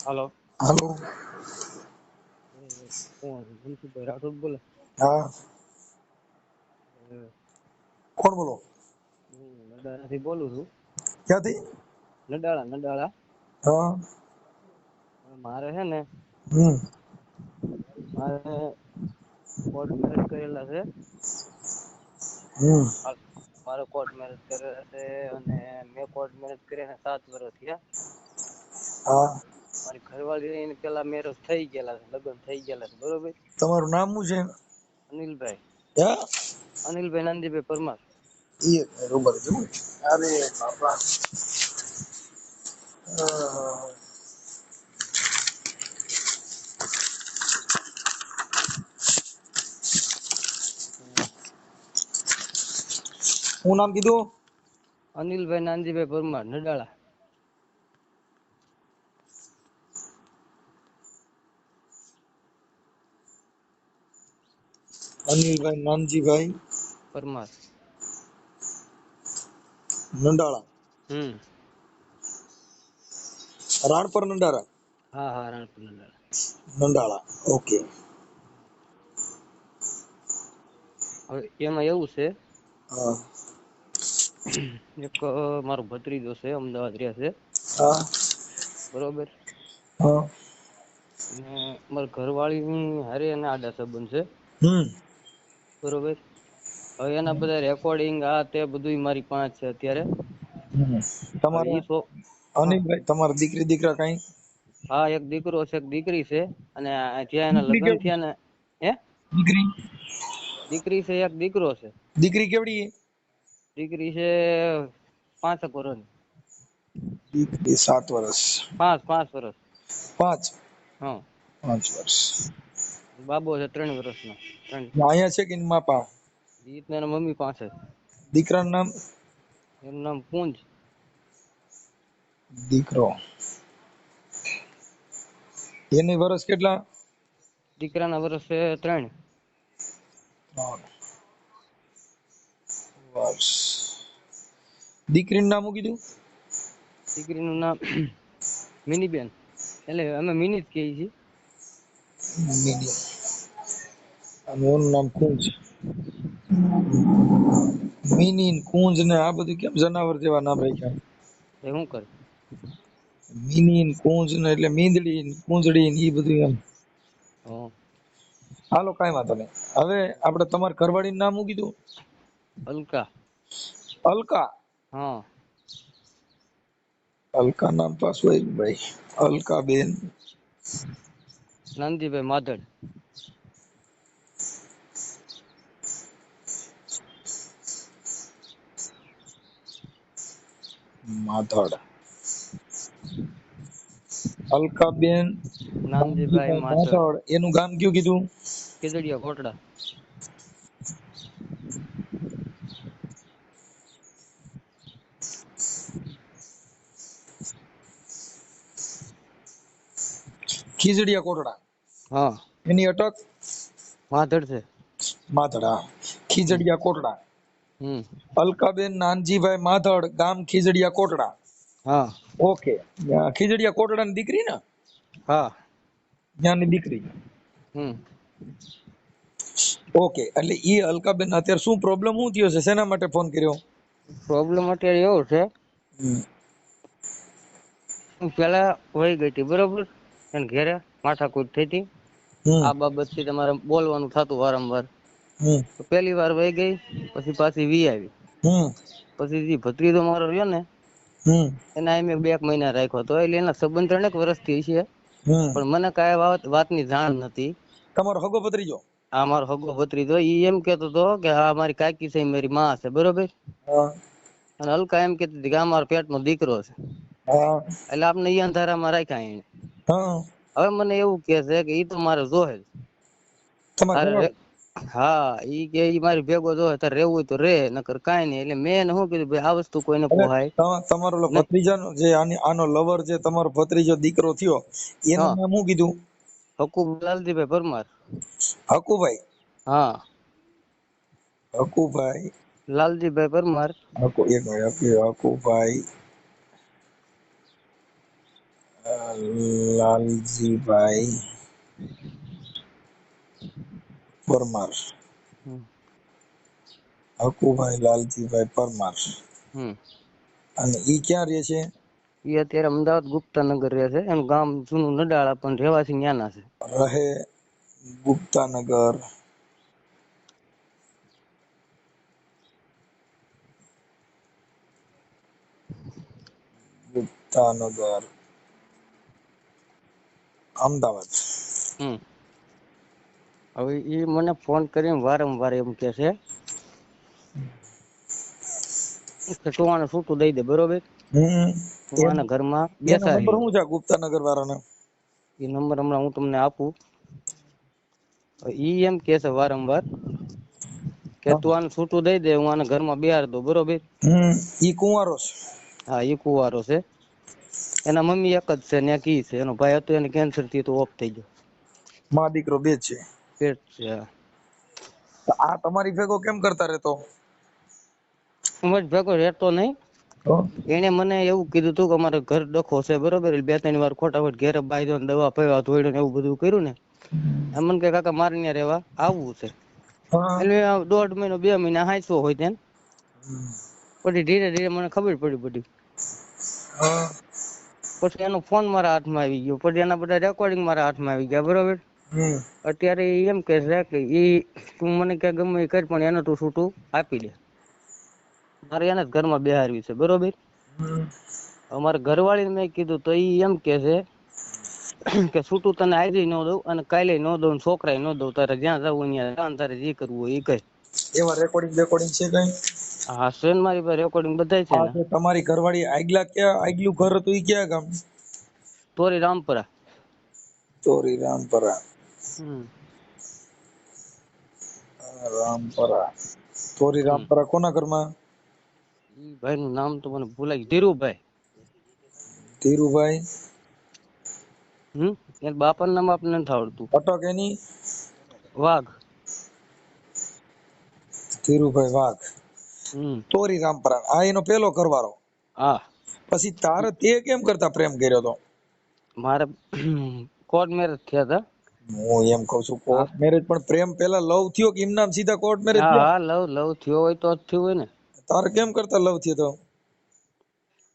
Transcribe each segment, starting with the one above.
હાલો. હાલો. કોણ ધનસુખભાઈ રાઠોડ બોલે? હા, કોણ બોલો? હું નડાળાથી બોલું છું. ક્યાંથી? નડાળા. હા. મારે છે ને હમ. મારે કોર્ટ મેરેજ કરેલા છે. હમ. મારો કોર્ટ મેરેજ કરેલા છે અને મેં કોર્ટ મેરેજ કરીને 7 વર્ષ થયા. હા. મારી ઘરવાળી એને પેલા મેરેજ થઈ ગયેલા છે, લગ્ન થઈ ગયેલા છે, બરોબર. તમારું નામ શું છે? અનિલભાઈ. હા. અનિલભાઈ નાનજીભાઈ પરમાર. એ બરોબર છે. અરે બાપા. શું નામ કીધું? અનિલભાઈ નાનજીભાઈ પરમાર, નડાળા. અનિલભાઈ નાનજીભાઈ પરમાર. નંડાળા. હમ. રાણપર નંડારા. હા, રાણપુર નડાળા. નંડાળા. ઓકે. હવે એમાં એવું છે, હા. એક મારો ભત્રીજો છે, અમદાવાદ રહે છે. હા. બરોબર. હા. અને મારા ઘરવાળીની હારે એના આડા સંબંધ છે. હમ. બરોબર. હવે એના બધા રેકોર્ડિંગ આ તે બધું મારી પાસે છે અત્યારે. હવે તમારા ઈ સો હા અનિલભાઈ, તમારા દીકરી દીકરા કઈ? હા, એક દીકરો છે, એક દીકરી છે. અને જ્યાં એના દીકરી લગ્ન કેવડી? થયા ને હે દીકરી દીકરી છે, એક દીકરો છે. દીકરી કેવડી? દીકરી છે 5 વર્ષની. દીકરી 7 વર્ષ. 5 વર્ષ. 5 હા. 5 વર્ષ. બાબો છે 3 વર્ષનો. અહીંયા છે કે એની માપા? ઈ તો એના મમ્મી પાસે. દીકરાનું નામ? એનું નામ પુંજ. દીકરો. એની વર્ષ કેટલા? દીકરાના વર્ષ છે 3. 3 વર્ષ. દીકરીનું નામ શું કીધું? દીકરીનું નામ મિનીબેન. એટલે અમે મિની જ કહીએ છીએ. મિની. અને એનું નામ કુંજ. મિની, કુંજ ને આ બધું કેમ જનાવર જેવા નામ રાખ્યા? એ શું કરે? મિની, કુંજ ને એટલે મીંદડી, કુંજડી ને એ બધું એમ. હા. હાલો, કઈ વાંધો નહીં. હવે આપણે તમારા ઘરવાળીનું નામ શું કીધું? અલકા. અલકા. હા. અલકા નામ પાછું આવ્યું ભાઈ. અલકા બેન. નાનજીભાઈ માધડ. માધડ. અલકાબેન નાનજીભાઈ નાનજીભાઈ માધડ. માધડ. એનું ગામ કયું કીધું? કેદડિયા કોટડા. ખીજડીયા કોટડા. હા. એની અટક? માધડ છે. માધડ. હા. હમ ખીજડીયા કોટડા. હમ અલકાબેન નાનજીભાઈ માધડ, ગામ ખીજડીયા કોટડા. હા. ઓકે. ખીજડીયા કોટડાની દીકરી ને? હા. ત્યાંની દીકરી. હમ. ઓકે. એટલે ઈ અલકાબેન અત્યારે શું પ્રોબ્લેમ શું થયો છે? શેના માટે ફોન કર્યો? પ્રોબ્લેમ અત્યારે એવો છે, હમ. હું પેલા વહી ગઈ હતી, બરોબર. એને ઘેરે માથાકૂટ થઈ હતી. હમ. આ બાબતથી તમારે બોલવાનું થતું વારંવાર. હમ. તો પેલી વાર વહી ગઈ, પછી પાછી વી આવી. હમ. પછી જે ભત્રીજો મારો રહ્યો ને, હમ. એના મેં 2 મહિના રાખ્યો હતો. એટલે એના સંબંધ 3 વર્ષથી છે. હમ. પણ મને કઈ વાતની જાણ નથી. તમારો હગો ભત્રીજો? આ મારો હગો ભત્રીજો. ઈ એમ કેતો હતો કે આ મારી કાકી છે, મારી માં છે, બરોબર. હા. અને અલકા એમ કેતી હતી કે આ મારો પેટનો દીકરો છે. હા. એટલે આપણે ઈ અંધારામાં રાખ્યા એને. હા. હવે મને એવું કે છે કે ઈ તો મારે જોહે જ. તમારા તારે ઘરવાળી? હા, ઈ કે ઈ મારી ભેગો જોહે, તારે રહેવું હોય તો રે, નકર કાંઈ નહીં. એટલે મેં એને શું કીધું, ભાઈ આ વસ્તુ કોઈને એટલે પોહાય તમારો ને. ભત્રીજાનો જે આનો લવર જે તમારો ભત્રીજો દીકરો થયો, એનું હા, નામ શું કીધું? હકુબ લાલજીભાઈ પરમાર. હકુભાઈ? હા. હકુભાઈ. લાલજીભાઈ પરમાર. એક મિનિટ. હકુભાઈ લાલજીભાઈ પરમાર. હમ હકુભાઈ લાલજીભાઈ પરમાર. હમ અને ઈ ક્યાં રહે છે? એ અત્યારે અમદાવાદ ગુપ્તાનગર રહે છે. એનું ગામ જૂનું નડાળા, પણ રહેવાસી ન્યાના છે. રહે ગુપ્તાનગર. ગુપ્તાનગર અમદાવાદ. હમ હવે એ મને ફોન કરીને વારંવાર એમ કે છે કે તું આને છૂટું દઈ દે, બરોબર? હમ હું આના ઘરમાં એનો નંબર બેસાડી લઉં. શું છે ગુપ્તાનગર વાળાનો? એ નંબર હમણાં હું તમને આપું. ઈ એમ કે છે વારંવાર કે તું આને છૂટું દઈ દે, હું આને ઘરમાં બેહાર દઉં, બરોબર? ઈ કુંવારો છે? હા, એ કુવારો છે. એના મમ્મી એક જ છે ને એક ઈ છે. એનો ભાઈ હતો, એને કેન્સર થી તો ઓફ થઈ ગયો. માં દીકરો બે જ છે? પેટ છે. તો આ તમારી ભેગો કેમ કરતા રહેતો? સમજ ભેગો રહેતો નહીં. તો એને મને એવું કીધું તું કે અમારે ઘર ડખો છે, બરોબર? 2-3 વાર ખોટા ખોટ ઘેરે બાંધ્યો ને દવા પીવા ધોઈ ને એવું બધું કર્યું ને. એમ મને કે કાકા મારે ત્યાં રહેવા આવવું છે. હા એટલે 1.5 મહિનો 2 મહિના હાંચવો હોય તેમ. પછી ધીરે ધીરે મને ખબર પડી બધી. હા પછી એનો ફોન મારા હાથમાં આવી ગયો. પછી એના બધા રેકોર્ડિંગ મારા હાથમાં આવી ગયા, બરોબર? અત્યારે ઈ એમ કે છે કે ઈ તું મને કે ગમે એ કર, પણ એને તું છૂટું આપી દે. મારે એને જ ઘરમાં બેહારવી છે, બરોબર? અમારે ઘરવાળીને મેં કીધું તો ઈ એમ કે છે કે છૂટું તને આજે ન દઉં અને કાલે ન દઉં, છોકરાએ ન દઉં. તારે જ્યાં જવું ત્યાં તારે જે કરવું હોય એ કર. એવા રેકોર્ડિંગ છે કઈ? હા, છે ને મારી પાસે રેકોર્ડિંગ બધાય છે આ ને. જે તમારી ઘરવાળી આગલું ઘર હતું ઈ ક્યાં ગામ? તોરી રામપરા. તોરી રામપરા. હમ રામપરા. તોરી રામપરા કોના ઘરમાં? ઈ ભાઈ નું નામ તો મને ભૂલાય ગયું. ધીરુભાઈ. ધીરુભાઈ એ બાપાનું નામ આપણને નથી આવડતું. અટક એની? વાઘ. ધીરુભાઈ વાઘ. હમ તોરી રામપરા. આ એનો પેલો ઘરવાળો. હા. પછી તારે તે કેમ કરતા પ્રેમ કર્યો તો? મારે કોર્ટ મેરેજ થયા હતા. હું એમ કઉ છું હા કોર્ટ મેરેજ, પણ પ્રેમ પેલા લવ થયો કે એમનામ સીધા કોર્ટ મેરેજ હા થયા? હા, લવ થયો હોય તો જ થયું હોય ને. તારે કેમ કરતા લવ થયો તો?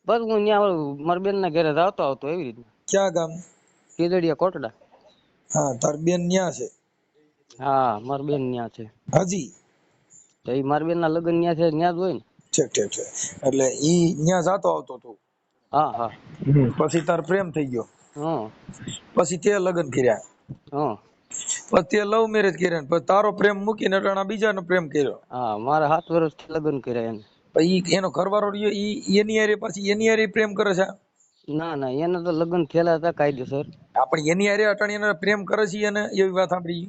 બસ હું ત્યાં મારા બેન ના ઘરે આવતો એવી રીતે. ક્યાં ગામ? કીદડીયા કોટડા. હા, તાર બેન ન્યા છે? હા, મારી બેન ન્યા છે. હાજી. તો એ મારી બેન ના લગ્ન ન્યા છે, ન્યા જ હોય ને. ઠીક ઠીક ઠીક. એટલે ઈ ન્યા જાતો આવતો તું? હા હા. પછી તાર પ્રેમ થઈ ગયો? હા પછી તે લગ્ન કર્યા? હા પછી તે લવ મેરેજ કર્યા, પછી તારો પ્રેમ મૂકીને અટાણા બીજાનો પ્રેમ કર્યો? હા, મારા 7 વર્ષથી લગ્ન કર્યા એને. પછી એનો ઘરવાળો રહ્યો ઈ એની હારે પછી એની હારે પ્રેમ કરે છે? ના ના, એને તો લગ્ન થયેલા હતા કાયદેસર. આપણે એની હારે અટાણી એને પ્રેમ કરે છે એને એવી વાત સાંભળી?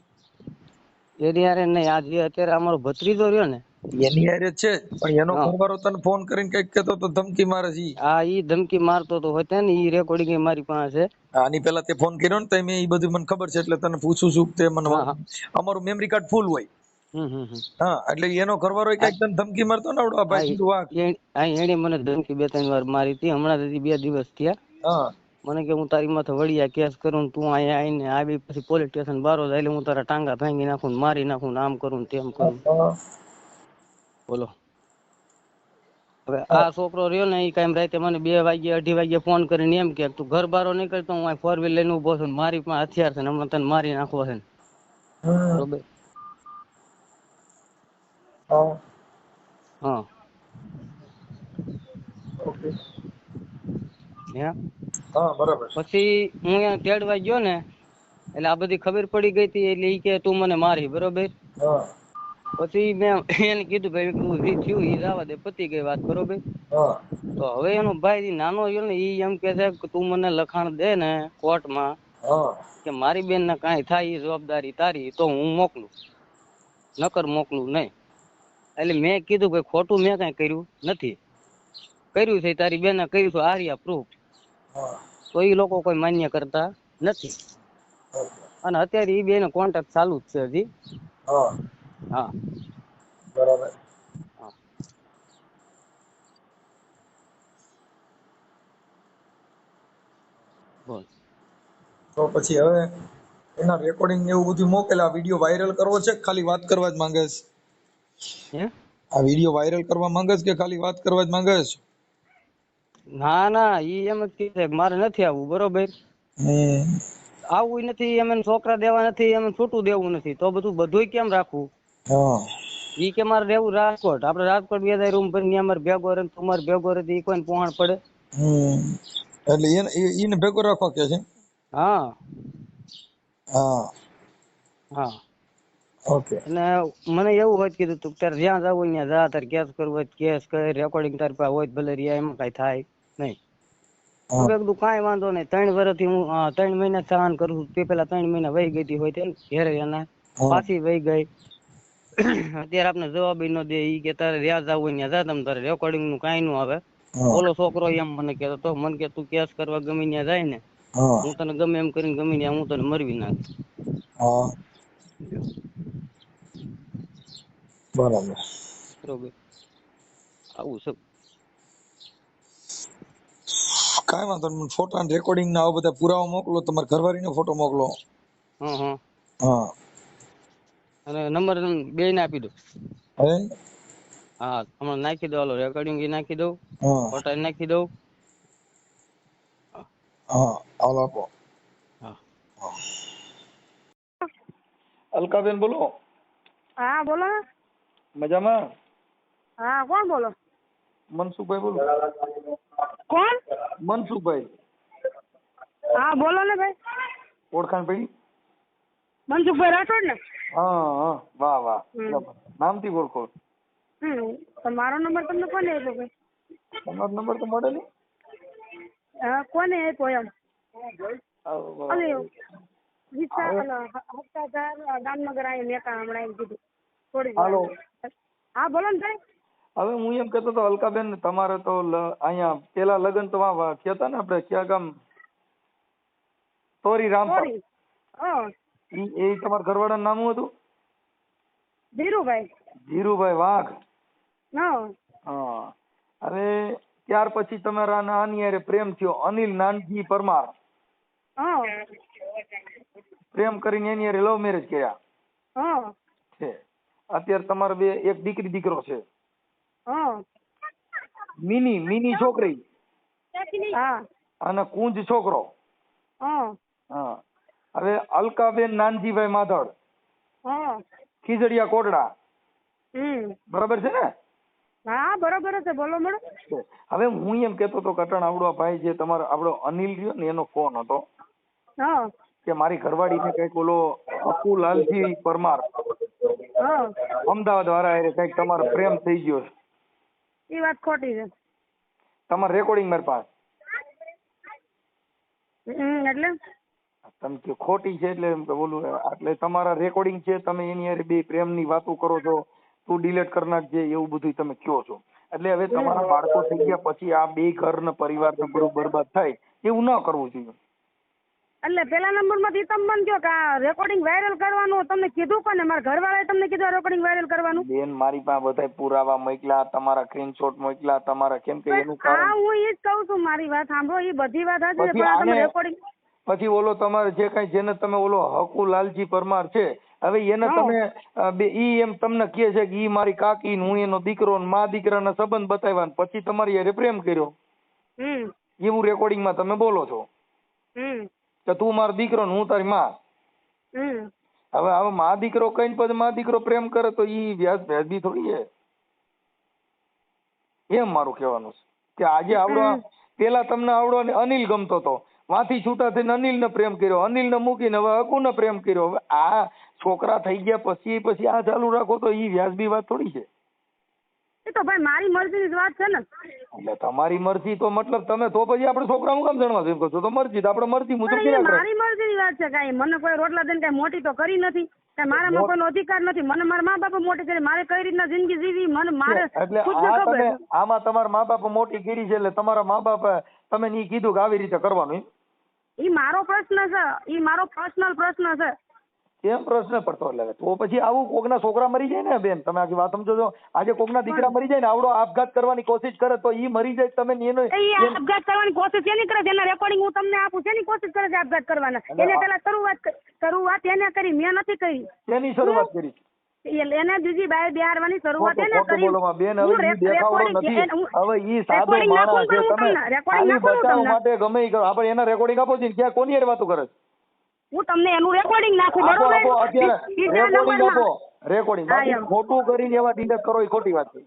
એની હારે નહીં, આ જે અત્યારે અમારો ભત્રીજો રહ્યો ને. એની હારે છે, પણ એનો હા ઘરવાળો તને ફોન કરીને કઈક કેતો તો, ધમકી મારે છે? હા, ઈ ધમકી મારતો તો હોય ને, ઈ રેકોર્ડિંગ મારી પાસે છે. આની પેલા તે ફોન કર્યો ને તો મેં એ બધું મને ખબર છે, એટલે તને પૂછું છું. તે મને હા હા. અમારું મેમરી કાર્ડ ફૂલ હોય. હમ. હા, એટલે એનો ઘરવાળો કઈક તને ધમકી મારતો ને આવડો હા, ભાઈ કીધું વાઘ. એને મને ધમકી 2-3 વાર મારી હતી. હમણાં 2 દિવસ થયા. હા મને કે હું તારી માથે વડિયા કેસ કરું, તું અહીંયા આવીને આવી પછી પોલીસ સ્ટેશન બારો જાય એટલે હું તારા ટાંગા ભાંગી નાખું, મારી નાખું, આમ કરું તેમ કરું. હા બોલો. હવે આ છોકરો રહ્યો ને, એ કાયમ રાતે મને 2 વાગે 2:30 વાગે ફોન કરીને એમ કે તું ઘર બારો નહીં કરતો, હું 4 વ્હીલ લઈને ઉભો છું, મારી પાસે હથિયાર છે ને હમણાં તને મારી નાખવો છે. બરોબર. હા. હા. ઓકે. હે. હા, બરાબર. પછી હું અહીંયા તેડવા ગયો ને, એટલે આ બધી ખબર પડી ગઈ હતી. એટલે ઈ કે તું મને મારી, બરોબર. હા પછી મેં એને કીધું ભાઈ જે થયું ઈ જવા દે, પતી ગઈ વાત, બરોબર. હા તો હવે એનો ભાઈ નાનો રહ્યો ને, ઈ એમ કે છે કે તું મને લખાણ દે ને કોર્ટમાં હા કે મારી બેન ને કાંઈ થાય એ જવાબદારી તારી, તો હું મોકલું, નકર મોકલું નહીં. એટલે મેં કીધું ભાઈ ખોટું મેં કાંઈ કર્યું નથી. કર્યું છે તારી બેને કર્યું છે, આર્યા પ્રૂફ. હા તો એ લોકો કોઈ માન્ય કરતા નથી. અને અત્યારે એ બે નો કોન્ટ્રાક્ટ ચાલુ જ છે હજી. હા હા. બરાબર. હા. બોલ. તો પછી હવે એના રેકોર્ડિંગ ને એવું બધું મોકલે. આ વિડીયો વાયરલ કરવો છે કે ખાલી વાત કરવા જ માંગે છે? હે? આ વિડીયો વાયરલ કરવા માંગે છે કે ખાલી વાત કરવા જ માંગે છે? ના ના, ઈ એમ જ કહે છે કે મારે નથી આવવું, બરોબર. હમ આવવું નથી, એમ છોકરા દેવા નથી, એમ છૂટું દેવું નથી, તો બધું કેમ રાખવું? હા ઈ કે મારે રહેવું રાજકોટ, આપડે રાજકોટ 2000 રૂમ ભરીને અમારે ભેગો રહે, તમારે ભેગો રહે, ઈ કોઈને પહોંચ પડે? એટલે એને ભેગો રાખવા કે છે? હા હા હા. ઓકે. અને મને એવું હોય કીધું તું તારે જ્યાં જવું હોય ત્યાં જા, તારે કેસ કરવું હોય કેસ કર, રેકોર્ડિંગ તારી પાસે હોય ભલે રહ્યા, એમાં કઈ થાય નહીં. તો હા મેં કીધું કાંઈ વાંધો નહીં, 3 વર્ષથી હું 3 મહિના સહન કરું છું. તે પેલા 3 મહિના વહી ગઈ હોય તે ઘેરે એના હા પાછી વહી ગઈ. અત્યારે આપણે જવાબ ન દે. ઈ કે તારે જ્યાં જવું હોય ત્યાં જા, તમે તારે રેકોર્ડિંગ નું કાંઈ ન આવે. હા ઓલો છોકરો એમ મને કહેતો તો, મને કે તું કેસ કરવા ગમે ત્યાં જાય ને, હા હું તને ગમે એમ કરીને ગમે ત્યાં હું તને મરવી નાખ. હા બરાબર. બરોબર, આવું છે. કાંઈ વાંધો નહીં. ફોટા અને રેકોર્ડિંગ ના આવા બધા પુરાવા મોકલો. તમારા ઘરવાળીનો ફોટો મોકલો. હા હા. હા અને નંબર બે ને આપી દો. હે હા હમણાં નાખી દો, હાલો રેકોર્ડિંગ નાખી દઉં, હા ફોટા નાખી દઉં. હા હાલો આપો. હા. અલકાબેન બોલો. હા બોલો ને. મજામાં? હા કોણ બોલો? મનસુખભાઈ બોલો. કોણ? મનસુખભાઈ. હા બોલો ને ભાઈ. ઓળખાણ પડી? મનસુખભાઈ રાઠોડ ને? હા હા, વાહ વાહ. હમ. નામથી ઓળખો? તો મારો નંબર તમને કોને આપ્યો ભાઈ? તમારો નંબર તો મળે નહીં. હા કોને આપ્યો એમ? અલે હવે હપ્તાધાર દામનગર આવી મેકા હમણાં એમ કીધું થોડી હાલો. વાર. હા બોલો ને ભાઈ. હવે હું એમ કહેતો હતો અલકાબેન, તમારે તો અહીંયા પેલા લગ્ન તો થયા હતા ને આપણે ક્યાં ગામ? તોરી રામપર. સોરી. હા એ તમારા ઘરવાળાનું નામ શું હતું? ધીરુભાઈ. ધીરુભાઈ વાઘ. હા હા. હવે ત્યાર પછી તમારા આની હારે પ્રેમ થયો, અનિલ નાનજી પરમાર. હા પ્રેમ કરીને એની હારે લવ મેરેજ કર્યા હા છે. અત્યારે તમારે બે એક દીકરી દીકરો છે. હા મિની મિની છોકરી હા અને કુંજ છોકરો. હા હા. હવે અલકાબેન નાનજીભાઈ માધડ, હા ખીજડીયા કોટડા. બરાબર છે ને? હા બરોબર છે, બોલો મેડમ. હવે હું એમ કેતો હતો કટણ આવડો ભાઈ જે તમારો આપણો અનિલ રહ્યો ને એનો ફોન હતો હા કે મારી ઘરવાળીને કઈક ઓલો હકુલાલજી પરમાર હા અમદાવાદ વાળા હારે કઈક તમારો પ્રેમ થઈ ગયો છે. એ વાત ખોટી છે. તમારે રેકોર્ડિંગ મારી પાસે. એટલે તમે કે ખોટી છે એટલે એમ કે બોલું એટલે તમારા રેકોર્ડિંગ છે, તમે એની હારે બે પ્રેમની વાતો કરો છો, તું ડિલીટ કરી નાખજે એવું બધું તમે કહો છો. એટલે હવે તમારા બાળકો થઈ ગયા પછી આ બે ઘર ને પરિવાર ને બધું બરબાદ થાય એવું ન કરવું જોઈએ. એટલે પેલા નંબર માંથી તમે મને કહો કે આ રેકોર્ડિંગ વાયરલ કરવાનું તમને કીધું કોને? મારા ઘરવાળાએ તમને કીધું રેકોર્ડિંગ વાયરલ કરવાનું? બેન મારી પાસે બધા પુરાવા મોકલ્યા, તમારા સ્ક્રીનશોટ મોકલ્યા, તમારા કેમ કે એનું હા કારણ હું એ જ કહું છું, મારી વાત સાંભળો, એ બધી વાત સાચી છે, પછી પણ તમે આને રેકોર્ડિંગ પછી ઓલો તમારે જે કઈ જેને તમે ઓલો હકુલાલજી પરમાર છે હવે એને હા તમે ઈ એમ તમને કહે છે કે ઈ મારી કાકી ને હું એનો દીકરો ને મા દીકરાના સંબંધ બતાવ્યા ને પછી તમારી હારે પ્રેમ કર્યો એવું રેકોર્ડિંગમાં તમે બોલો છો કે તું મારો દીકરો ને હું તારી માં. હવે મા દીકરો કઈ પછી મા દીકરો પ્રેમ કરે તો ઈ વ્યાજબી થોડી છે. એમ મારું કહેવાનું છે કે આજે આવડો પેલા તમને આવડો અનિલ ગમતો હતો, વાથી છૂટા થઈને અનિલ ને પ્રેમ કર્યો, અનિલ ને મૂકીને હવે અકુને પ્રેમ કર્યો. હવે આ છોકરા થઈ ગયા પછી આ ચાલુ રાખો તો ઈ વ્યાજબી વાત થોડી છે. એ તો ભાઈ મારી મરજીની જ વાત છે ને. એટલે તમારી મરજી તો મતલબ તમે તો પછી આપણે છોકરા હું કામ જણવા જેમ કહો છો? તો મરજી તો આપણે મરજી મુજબ પણ એ મારી મરજીની વાત છે. કાંઈ મને કોઈ રોટલા દઈને કાંઈ મોટી તો કરી નથી, કાંઈ મારામાં કોઈનો અધિકાર નથી. મને મારા મા બાપે મોટી કરી, મારે કઈ રીતના જિંદગી જીવી મને મારે એટલે ખુદ ને ખબર છે. આમાં તમારા મા બાપ મોટી કરી છે એટલે તમારા મા બાપે તમે ની કીધું કે આવી રીતે કરવાનું. એ મારો પ્રશ્ન છે, એ મારો પર્સનલ પ્રશ્ન છે. કેમ પ્રશ્ન પડતો એટલે તો પછી આવું કોકના છોકરા મરી જાય ને બેન, તમે આખી વાત સમજો છો. આજે કોકના દીકરા મરી જાય ને આવડો આપઘાત કરવાની કોશિશ કરે તો ઈ મરી જાય તમે એનો આપઘાત કરવાની કોશિશ એની કરે છે, એના રેકોર્ડિંગ હું તમને આપું છું, એની કોશિશ કરે છે આપઘાત કરવાના. એને પેલા શરૂઆત એને કરી, મેં નથી કરી. એની શરૂઆત કરી એને બીજી બાય બિહારવાની શરૂઆત એને કરી. બેન હવે ઈ દેખાવડો નથી, હવે ઈ સાદો માણસ છે, તમે ખાલી બચાવવા માટે ગમે ઈ કરો. આપણે એના રેકોર્ડિંગ આપો છો ક્યાં કોની હારે વાતો કરે? હું તમને એનું રેકોર્ડિંગ નાખું બરોબર? રેકોર્ડિંગ આપો, રેકોર્ડિંગ. બાકી ખોટું કરીને એવા ડિલેટ કરો એ ખોટી વાત છે.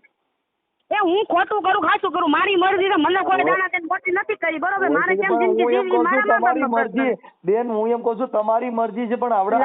એ હું ખોટું કરું ખાસું કરું, મારી મરજી છે, મને કોઈ દાણા તેને ખોટી નથી કરી બરોબર. મારે કેમ જિંદગી જીવવી મારા તમારી મરજી બેન, હું એમ કહું છું તમારી મરજી છે, પણ આવડે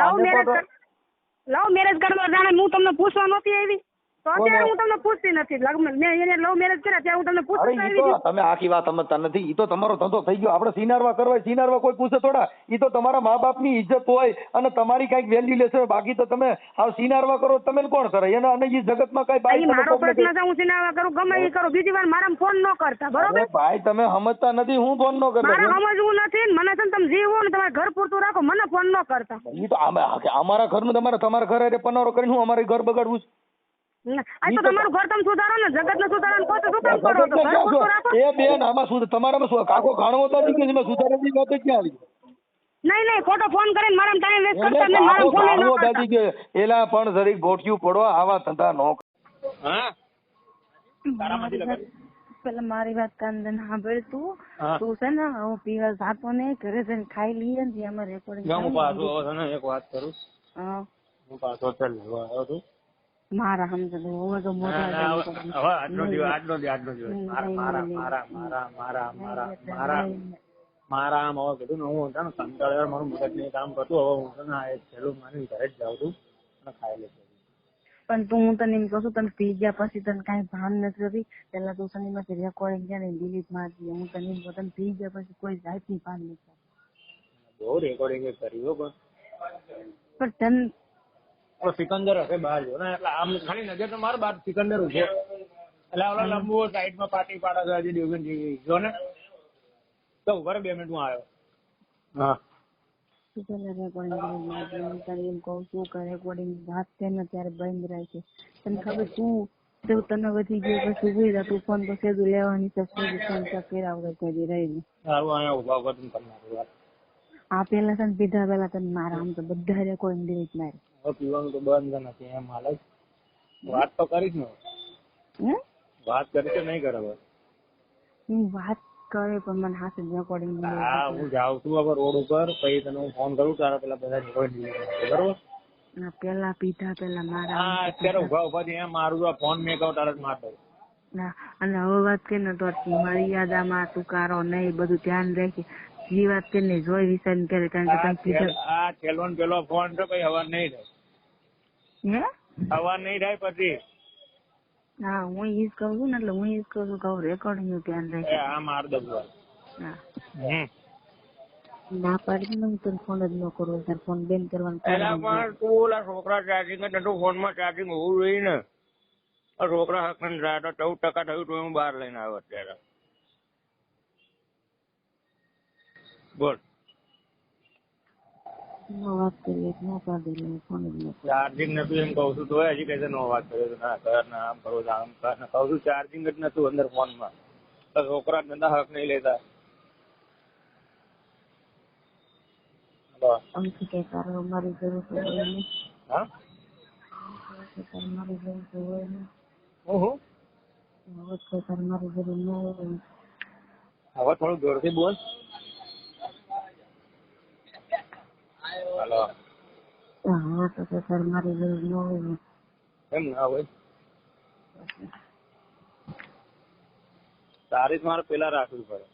લવ મેરેજ કરવા જાણે હું તમને પૂછવા નહોતી આવી તો અત્યારે હું તમને પૂછતી નથી. મેં એને લવ મેરેજ કર્યા ત્યારે હું તમને પૂછતી આવી. તમે આખી વાત સમજતા નથી. ઈ તો તમારો ધંધો થઈ ગયો. આપણે સિનારવા કરવા, સિનારવા કોઈ પૂછે થોડા. ઈ તો તમારા મા બાપની ઇજ્જત હોય અને તમારી કઈક વેલ્યુ લેશે. બાકી તો તમે આવ સિનારવા કરો તમે કોણ કરે એના? અને ઈ જગતમાં કઈ બાઈ મારો પ્રશ્ન છે, હું સિનારવા કરું ગમે ઈ કરું, બીજી વાર મારા ફોન ન કરતા બરોબર? ભાઈ તમે સમજતા નથી, હું ફોન ન કરતો. મારે સમજવું નથી ને, મને છે ને તમે જીવો ને તમારા ઘર પૂરતું રાખો, મને ફોન ન કરતા. ઈ તો અમારા ઘરનું તમારા ઘરે પનારો કરીને હું અમારે ઘર બગાડવું છે? આ તો તમારું ઘર તમે સુધારો ને, જગત ને સુધારો કોઈ તો શું કરો તો ઘર પૂરતું રાખો. એ બેન આમાં શું તમારામાં શું કાકો ખાણવો તો કે સુધારવાની વાત ક્યાં આવી? નહીં ખોટો ફોન કરીને મારા ટાઈમ વેસ્ટ કરતા ને, મારા ફોન ન કરતા. દાદી કે એલા પણ જરીક ગોઠિયું પડવા આવા ધંધા નો. હા પેલા મારી વાત કાન સાંભળ. તું છે ને હું પીવા જાતો ને ઘરે જઈને ખાઈ લઈએ ને અમે રેકોર્ડિંગ. હું પાછો એક વાત કરું. હું પાછો હોટેલ લેવા આવ્યો છું. મારા સમજ હવે તો મોટા આટલો દિવસ મારા હવે કીધું ને હું કંટાળે મારું મગજ નહીં કામ કરતું. હવે હું છે ને છેલ્લું માની ઘરે જ જાઉં છું અને ખાઈ લઈશ. પણ તું હું તને એમ કહું છું, તને પી ગયા પછી તને કઈ ભાન નથી રહેતી. પેલા તું શનિ રેકોર્ડિંગ છે ને ડિલીટ મારી દે. હું તને એમ કહું, તને પી ગયા પછી કોઈ જાતની ભાન નથી. બહુ રેકોર્ડિંગ કર્યું પણ તને સિકંદર હશે બહાર જો ને, એટલે આમ ખાલી નજર તો મારો બહાર સિકંદર ઉભો, એટલે ઓલા લંબુ સાઈડમાં પાટી પાડા છે હજી દેવગન જેવી જો ને. તો ઉભા 2 મિનિટ હું આવ્યો. હા એમ કઉ છું કે રેકોર્ડિંગ વાત તેને ત્યારે બંધ રાખે. તને ખબર તું તને વધી ગયો પછી ઉભી જા, તું ફોન તો સીધું લેવાની છે, ફોન કર્યા વગર કોઈ રહી નહીં. સારું અહીંયા ઉભા ઉભા તમે કરી આ પેલા છે ને પીધા પેલા તને મારા આમ તો બધા રેકોર્ડિંગ ડિલીટ મારે. હવે પીવાનું તો બંધ નથી એમ હાલ. વાત તો કરીશ ને, વાત કરી તો નહીં કરે હું વાત કરે પણ મને હાથે રેકોર્ડિંગ. હા હું જાઉં છું હવે રોડ ઉપર, પછી તને હું ફોન કરું તારા પેલા બધા રેકોર્ડિંગ બરોબર. પેલા પીધા પેલા મારા અત્યારે ઉભા ઉભા થી મારું આ ફોન મેં કહું તારા માર દઉં. અને હવે વાત કરી ને તો મર્યાદામાં તુકારો નહીં, બધું ધ્યાન રાખી જે વાત કરીને જોઈ વિચાર કરે. કારણ કે આ છેલ્લો ને પેલો ફોન છે કઈ હવા નહીં થાય. હવા નહીં થાય પછી. હા હું ઈ જ કહું છું ને, એટલે હું ઈ જ કહું છું કે રેકોર્ડિંગ નું ધ્યાન રાખે. આ માર દઉં. ના પાડી ને હું તને ફોન જ ન કરું, તાર ફોન બેન કરવાનું. પણ તું ઓલા છોકરા ચાર્જિંગ જ નતું, ફોન માં ચાર્જિંગ હોવું જોઈએ ને. છોકરા હકન જાય તો 14% થયું તો હું બહાર લઈને આવ્યો અત્યારે. બોલ વાત કરીએ ના પાડી ફોન જ ન. ચાર્જિંગ નતું એમ કઉ છું તો હજી કઈ નો વાત કર્યો ના કર ના આમ કરો આમ કર ને કઉ છું. ચાર્જિંગ જ નતું અંદર ફોન માં. છોકરા ધંધા હક નહીં લેતા. અમથી કઈ તારો મારી જરૂર હોય ને. હા મારી જરૂર હોય ને. ઓહો હવે તાર મારી જરૂર ન હોય. હવે થોડું જોરથી બોલ. હાલો હા તો તાર મારી જરૂર ન હોય. એમ ના હોય. તારીખ મારે પેલા રાખવી પડે.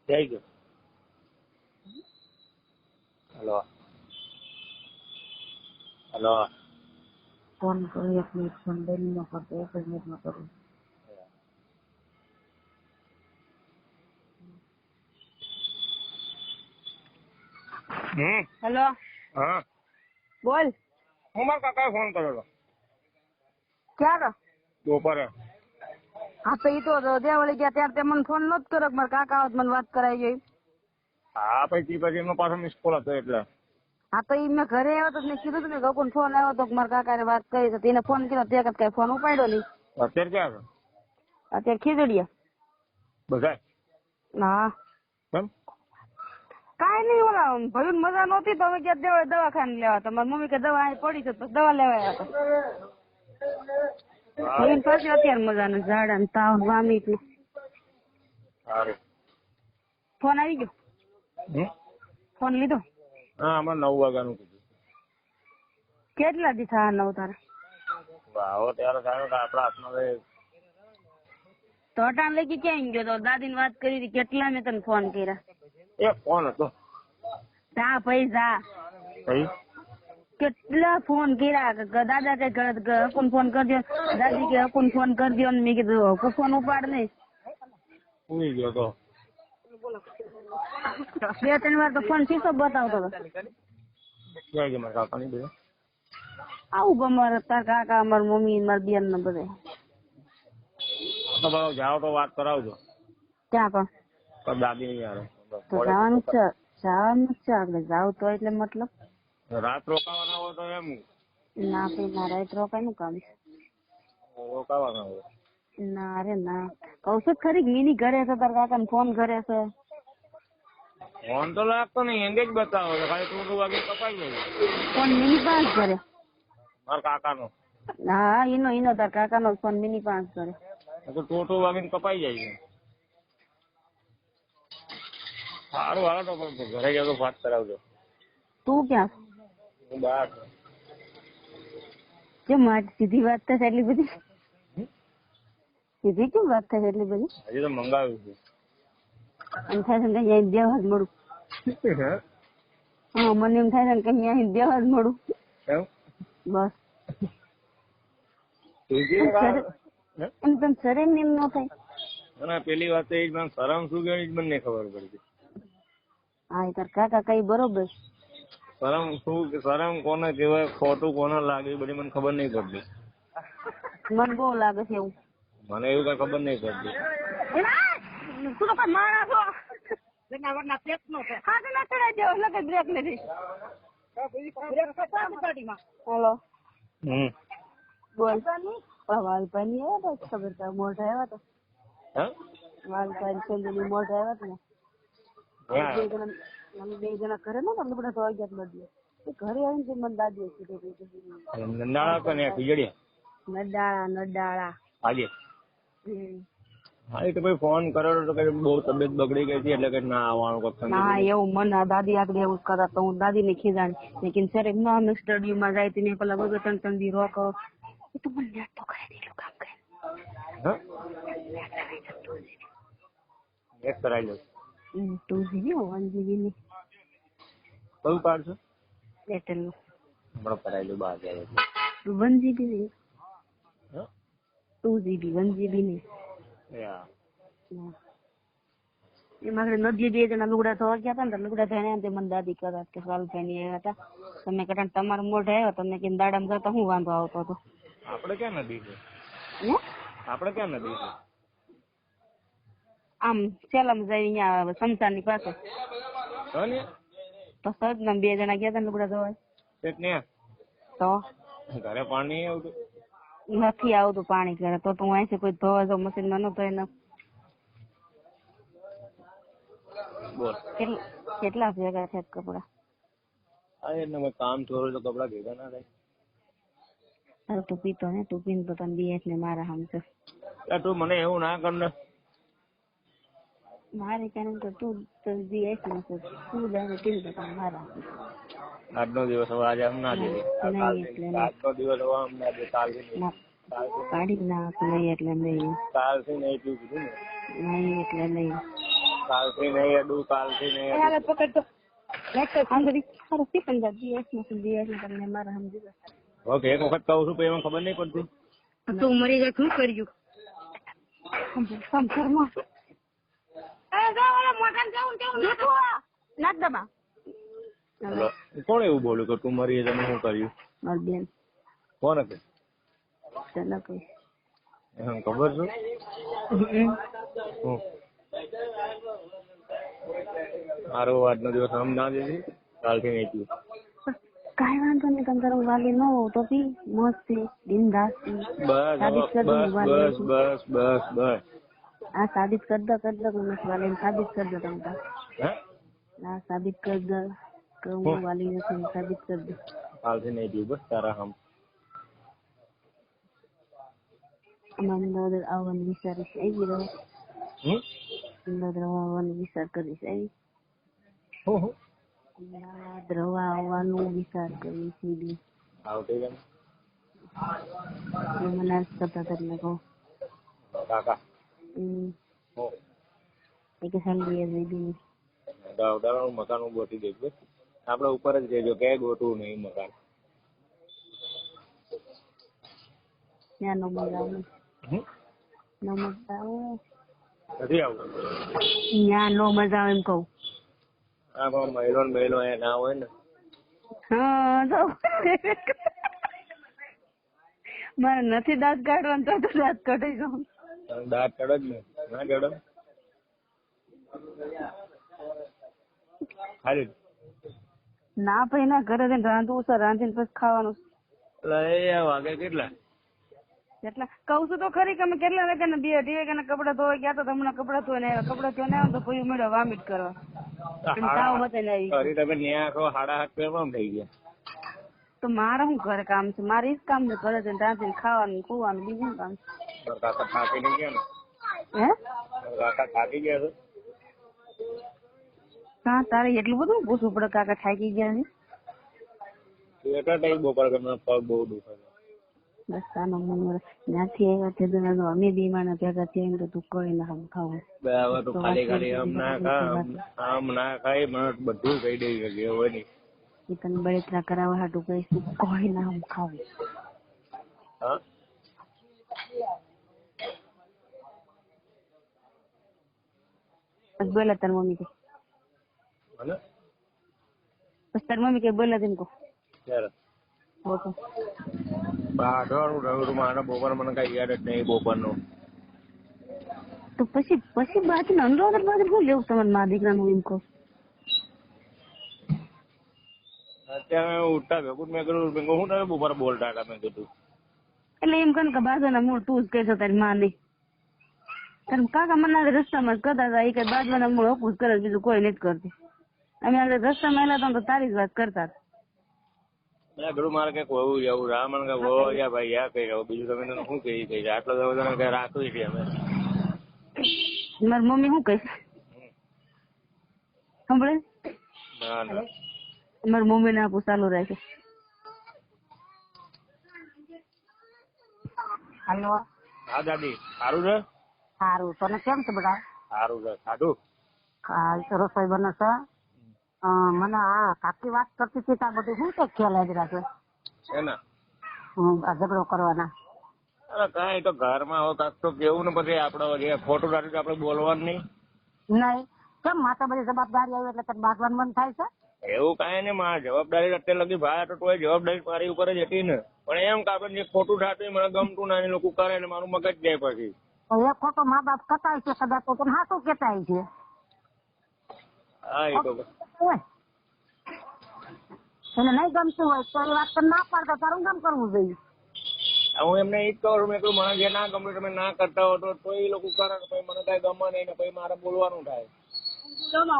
થઈ ગયો. હલો હલો ફોન કરું 1 મિનિટ, ફોન ડેલી નો કરતો 1 મિનિટમાં કરું. હેલો હા બોલ. હું મારા કાકાએ ફોન કર્યો હતો ક્યારે? બપોરે. હા તો ઈ તો દેવાળી ગયા ત્યારે તે મને ફોન નતો કર્યો. મારા કાકા આવત મને વાત કરાઈ ગઈ. હા પછી એમાં પાછો મિસ કોલ હતો એટલે. હા તો મેં ઘરે આવ્યો તો મેં કીધું હતું ને ગગુન ફોન આવ્યો તો મારા કાકાએ વાત કરી તો તેને ફોન કર્યો તે કઈ ફોન ઉપાડ્યો નહીં. અત્યારે ક્યાં છો? અત્યારે ખીજડીયા. બધા? હા. કેમ? કાંઈ નહીં, ઓલા ભયું મજા નહોતી તો હવે ક્યાં દવાખાને લેવા તો મારી મમ્મી કે દવા અહીં પડી છે તો દવા લેવા આવ્યા હતા. ભયું પાછી અત્યારે મજા ને ઝાડા ને તાવ વામી હતું. સારું. ફોન આવી ગયો? ફોન લીધો? હા અમારે 9 વાગ્યાનું કીધું. કેટલા દી થયા 9 તારે? આવો ત્યારે થાય કે આપણા હાથમાં રહે. તો અટાણ લઈ ક્યાં ગયો તો? દાદી વાત કરી હતી કેટલા મેં તને ફોન કર્યા. એ ફોન હતો. જા ભાઈ જા. કેટલા ફોન કર્યા દાદા કે અકુન ફોન કરજો, દાદી કે અકુન ફોન કરજો ને મેં કીધું ફોન ઉપાડ નહીં. ઉઈ ગયો તો 2-3 વાર તો ફોન શીશો બતાવતો હતો. ક્યાં ગયા મારા કાકાની બે? આવું અમારે તાર કાકા અમારી મમ્મી મારી બેન ને બધા. તો ભાવ જાઓ તો વાત કરાવજો. ક્યાં પણ દાદી નહીં આવે તો જવાનું છે, જવાનું છે આપણે જાવ તો એટલે મતલબ રાત રોકાવાના હોય તો એમ ના ભાઈ ના રાત રોકાય નું કામ છે. રોકાવાના હોય ના રે ના કઉ છું ખરી મિની ઘરે છે તાર કાકા ને ફોન કરે છે. ફોન તો લાગતો નહીં એંગેજ બતાવો છો ખાલી તું વાગે કપાઈ ગયો. ફોન મિની પાંચ કરે મારા કાકાનો. હા એનો તાર કાકા નો ફોન મિની પાંચ કરે તો ટોટો વાગીને કપાઈ જાય છે. સારું હાલો તો પણ ઘરે જાવ તો વાત કરાવજો. તું ક્યાં? હું બહાર. કેમ મારી સીધી વાત થાય એટલી બધી? સીધી કેમ વાત થાય એટલી બધી? હજી તો મંગાવ્યું છે. એમ થાય છે કે અહીંયા દેવા જ મળું. હા મને એમ થાય છે કે અહીંયા દેવા જ મળું. બસ એમ તને શરીર ને એમ ન થાય. પેલી વાત એ જ શરમ શું કે મને ખબર પડતી. હા તાર કાકા કઈ બરોબર. શરમ શું શરમ કોને કહેવાય ખોટું કોને લાગે બધી મને ખબર નહીં પડતી. મને બહુ લાગે છે એવું. મને એવું કઈ ખબર નહીં પડતી. તું તો કઈ માણસ છો. હેલો બોલ. વાલભાઈ ની આવ્યા હતા ખબર છે મોઢા આવ્યા હતા. વાલભાઈ સંજય મોઢા આવ્યા હતા ને. અમે 2 જણા ઘરે નતા એટલે બધા ધોઈ ગયા બધું ઘરે આવીને મને દાદી નડાળા તો ને ખીજડીયા નડાળા આજે હા તો ભાઈ ફોન કર્યો તો કઈ બહુ તબિયત બગડી ગઈ હતી એટલે કઈ ના આવવાનું. ના એવું મને દાદી આગળ એવું કરતા તો હું દાદી ને ખીજાણી લેકિન સર એક નોર્મલ સ્ટડી માં જાય તેને પેલા વગર 3 દી રોકો એ તો મને યાદ તો કરે દીલું કામ કરે. એક કરાઈ લો 2GB 1GB ની કયું કાર્ડ છે? એરટેલ નું હમણાં કરાઈ લો 12 1GB ની 2GB 1GB ની એમાં નદી 2 જણા લુગડા ધોવા ગયા હતા ને લુગડા ધોઈને મને દાદી કહેતા કે વાલભાઈ ની આવ્યા હતા તમે કટાણ તમારા મોઢે આવ્યો તમને કે દાડામાં જતા હું વાંધો આવતો હતો. આપણે ક્યાં નદી છે? આપણે ક્યાં નદી છે? આમ સેલમ જાય અહીંયા સમસાન ની પાસે તો સજ ના 2 જણા ગયા હતા લુગડા ધોવા. તો ઘરે પાણી આવતું નથી આવતું પાણી ઘરે તો હું અહીંથી કોઈ ધોવા જાઉં મશીન માં ન ધોઈ નાખ. કેટલા ભેગા છે કપડા? કામ થોડું તો કપડા ભેગા ના થાય. અરે તું પીતો ને તું પીને તો તને બે એટલે મારા હામ છે. તું મને એવું ના કર ને મારે કારણ કે તું DS તું જાણે પીને તો તને મારા આજનો દિવસ હવે આજે આમ ના દે. આજનો દિવસ હવે આમ ના દે. કાઢી નાખ નહીં એટલે નહીં. કાલથી નહીં પીવું કીધું ને નહીં એટલે નહીં. કાલથી નહીં અડું કાલથી નહીં પકડ તો સારું પીપન જા DS તમને મારા સમજી જશે. ઓકે એક વખત કહું છું પણ એમાં ખબર નહીં પડતી. તું મરી જાય શું કર્યું? કોણ એવું બોલ્યું કે તું મરી તમે શું કર્યું? મારી બેન. કોણ હતું? એમ ખબર છે? મારો આજનો દિવસ આમ ના દેતી કાલથી નહીં થયું. કાંઈ વાંધો નહીં, તમે તારો વાલી ન હોવ તો બી મસ્તી બિંદાસથી સાબિત કરી દો હું વાલી બસ છું. બસ બસ બસ. આ સાબિત કરી દો કે હું વાલી સાબિત કરી દો તમે તાર. હે આ સાબિત કરી દો કે હું વાલી નથી, સાબિત કરી દો. કાલથી નહીં થયું બસ તારા હમ. અમારે અમદાવાદ આવવાનું વિચારીશ, આવી રહ્યો. હમ અમદાવાદ આવવાનું વિચાર કરીશ, આવી અમદાવાદ રવા આવવાનું વિચાર કરી સીધી આવતી કેમ મને આજ કરતા તમને કહું. કાકા એક સાંડી જઈ દીધી ઉદાહરણ મકાન હું ગોતી દઈશ બસ. આપડે ઉપર જ રહેજો કે ગોતવું નહીં મકાન. ત્યાં નો મજા આવે, નો મજા આવે, નથી આવતું. ત્યાં નો મજા આવે એમ કહું. હા પણ મહિલો ને મહિલો અહીંયા ના હોય ને. હા તો મારે નથી દાંત કાઢવાનું તો દાંત કાઢી જાઉં. દાંત ચડે જ ને ના ચડે ખાલી ના ભાઈ ના ઘરે જઈને રાંધવું છે, રાંધીને પછી ખાવાનું. એટલે વાગે કેટલા એટલે કઉ છું તો ખરી કે અમે કેટલા વાગ્યા બે અઢી વાગ્યા કપડા ધોવા ગયા તો હમણાં કપડા ધોઈને આવ્યા. કપડા ધોઈને આવ્યા તો પછી મળ્યો વામિટ કરવા. તાવ મચાઈને આવી. તમે ન્યા આખો 7:30 કેમ થઈ ગયા? તો મારે શું ઘરે કામ છે? મારે ઈ જ કામ છે, ઘરે જઈને રાંધીને ખાવાનું ખોવાનું, બીજું કામ છે. કાકા થાકી નહીં ગયા ને? હે કાકા થાકી ગયા છે? હા તારે એટલું બધું પૂછવું પડે કાકા થાકી ગયા છે? એટલા ટાઈમ બપોર તમને પગ બહુ દુખે છે. બસ તાનો મન ત્યાંથી આવ્યા તે અમે બે માણા ભેગા થયા તો તું કઈ ના ખાવું. હવે તો ખાલી ખાલી આમ ના ખા આમ ના ખાય મને બધું કહી દઈ શકે હોય નહીં. એ તને બળતરા કરાવવા હાટું કહીશ, તું કઈ ના હું ખાવું. હા બસ બોલા તાર મમ્મી કે ભલે બસ તાર મમ્મી કે બોલા તેમ કહો ત્યારે ઓકે બાઢવાનું રહ્યું મારા બપોર મને કઈ યાદ જ નહીં બપોરનું. તો પછી બાજુ અનુરાધ બાજુ શું લેવું તમારે મા દીકરાનું એમ કહો. અત્યારે ઉઠતા ભેગું મેં કીધું શું તમે બપોર બોલતા હતા મેં કીધું. એટલે એમ કને કે બાજુના મૂળ તું જ કહેશો તારી માં નહીં. તાર કાકા મને રસ્તામાં જ કરતા હતા, એ કઈ બાજુના મૂળ હકું જ કરે, બીજું કોઈ નથી કરતી. અમે આગળ રસ્તામાં એલા હતા તો તારી જ વાત કરતા હતા. મેં કીધું મારે કઈક હોવું જવું રામણ કે હો યા ભાઈ યા કઈ રહો બીજું તમે તને શું કહી કઈ આટલો તમે કઈ રાખવું છે અમે. મારી મમ્મી શું કહીશ સાંભળે? ના ના મારી મમ્મી ને આપું ચાલુ રાખે. હાલો હા દાદી સારું છે? સારું. તને કેમ છે બધા? સારું છે. ખાધું? રસોઈ બને છે. મને આ કાકી વાત કરતી હતી ત્યાં બધું શું કઈ ખ્યાલ આવી રહ્યા છે શેના? આ ઝઘડો કરવાના? અરે કઈ તો ઘરમાં હોય કાક તો કેવું ને પછી આપડે ખોટું રાખી આપડે બોલવાનું નહીં. નહીં કેમ માતા બધી જવાબદારી આવી એટલે તને બાંધવાનું મન થાય છે? એવું કઈ નહીં મારી જવાબદારી અત્યારે લગી ભાઈ તો તોય જવાબદારી મારી ઉપર જ હતી ને. પણ એમ કે આપણે જે ખોટું થતું મને ગમતું ના લોકો કરે ને મારું મગજ જાય પછી. એ ખોટો મા બાપ કતાય છે કદાચ તો તને હાથું કેતાય છે. હા એ તો એને નહીં ગમતું હોય તો એ વાત તને ના પાડતા તારું કામ કરવું જોઈએ. હું એમને એ જ કહું મેં કહ્યું મને જે ના ગમ્યું તમે ના કરતા હો તો એ લોકો કરે પછી મને કઈ ગમે નહીં ને પછી મારે બોલવાનું થાય.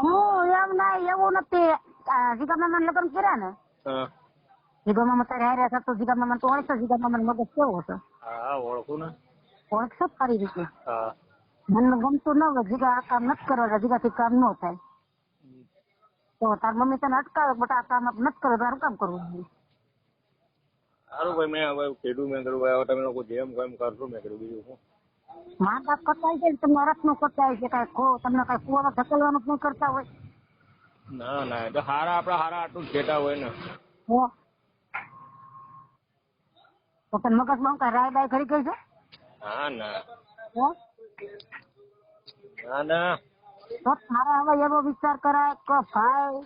હું એમ ના એવું નથી. જીગામાં લગ્ન કર્યા ને જીગામાં તારે હારે થતો જીગામાં તો ઓળખતો જીગામાં મગજ કેવો છે? હા ઓળખું ને. ઓળખશો સારી રીતે. હા મને ગમતું ન હોય જીગા આ કામ નથી કરવા જીગાથી કામ ન થાય તો તાર મમ્મી તને અટકાવે બટ આ કામ નથી કરે તારું કામ કરવું જોઈએ. સારું ભાઈ મેં હવે કીધું મેં કીધું ભાઈ હવે તમે લોકો જેમ કેમ કરશો મેં કીધું બીજું શું. મા બાપ કરતા છે તમને અરસ નું કરતા છે કઈ તમને કઈ કુવામાં ધકેલવાનું નહીં કરતા હોય. ના ના એ તો હારા આપડા હારા આટલું જ કહેતા હોય ને. તો તને મગજમાં કઈ રાય બાય ખરી ગઈ છે? ના ના ના ના તો તારે હવે એવો વિચાર કરાય કે ભાઈ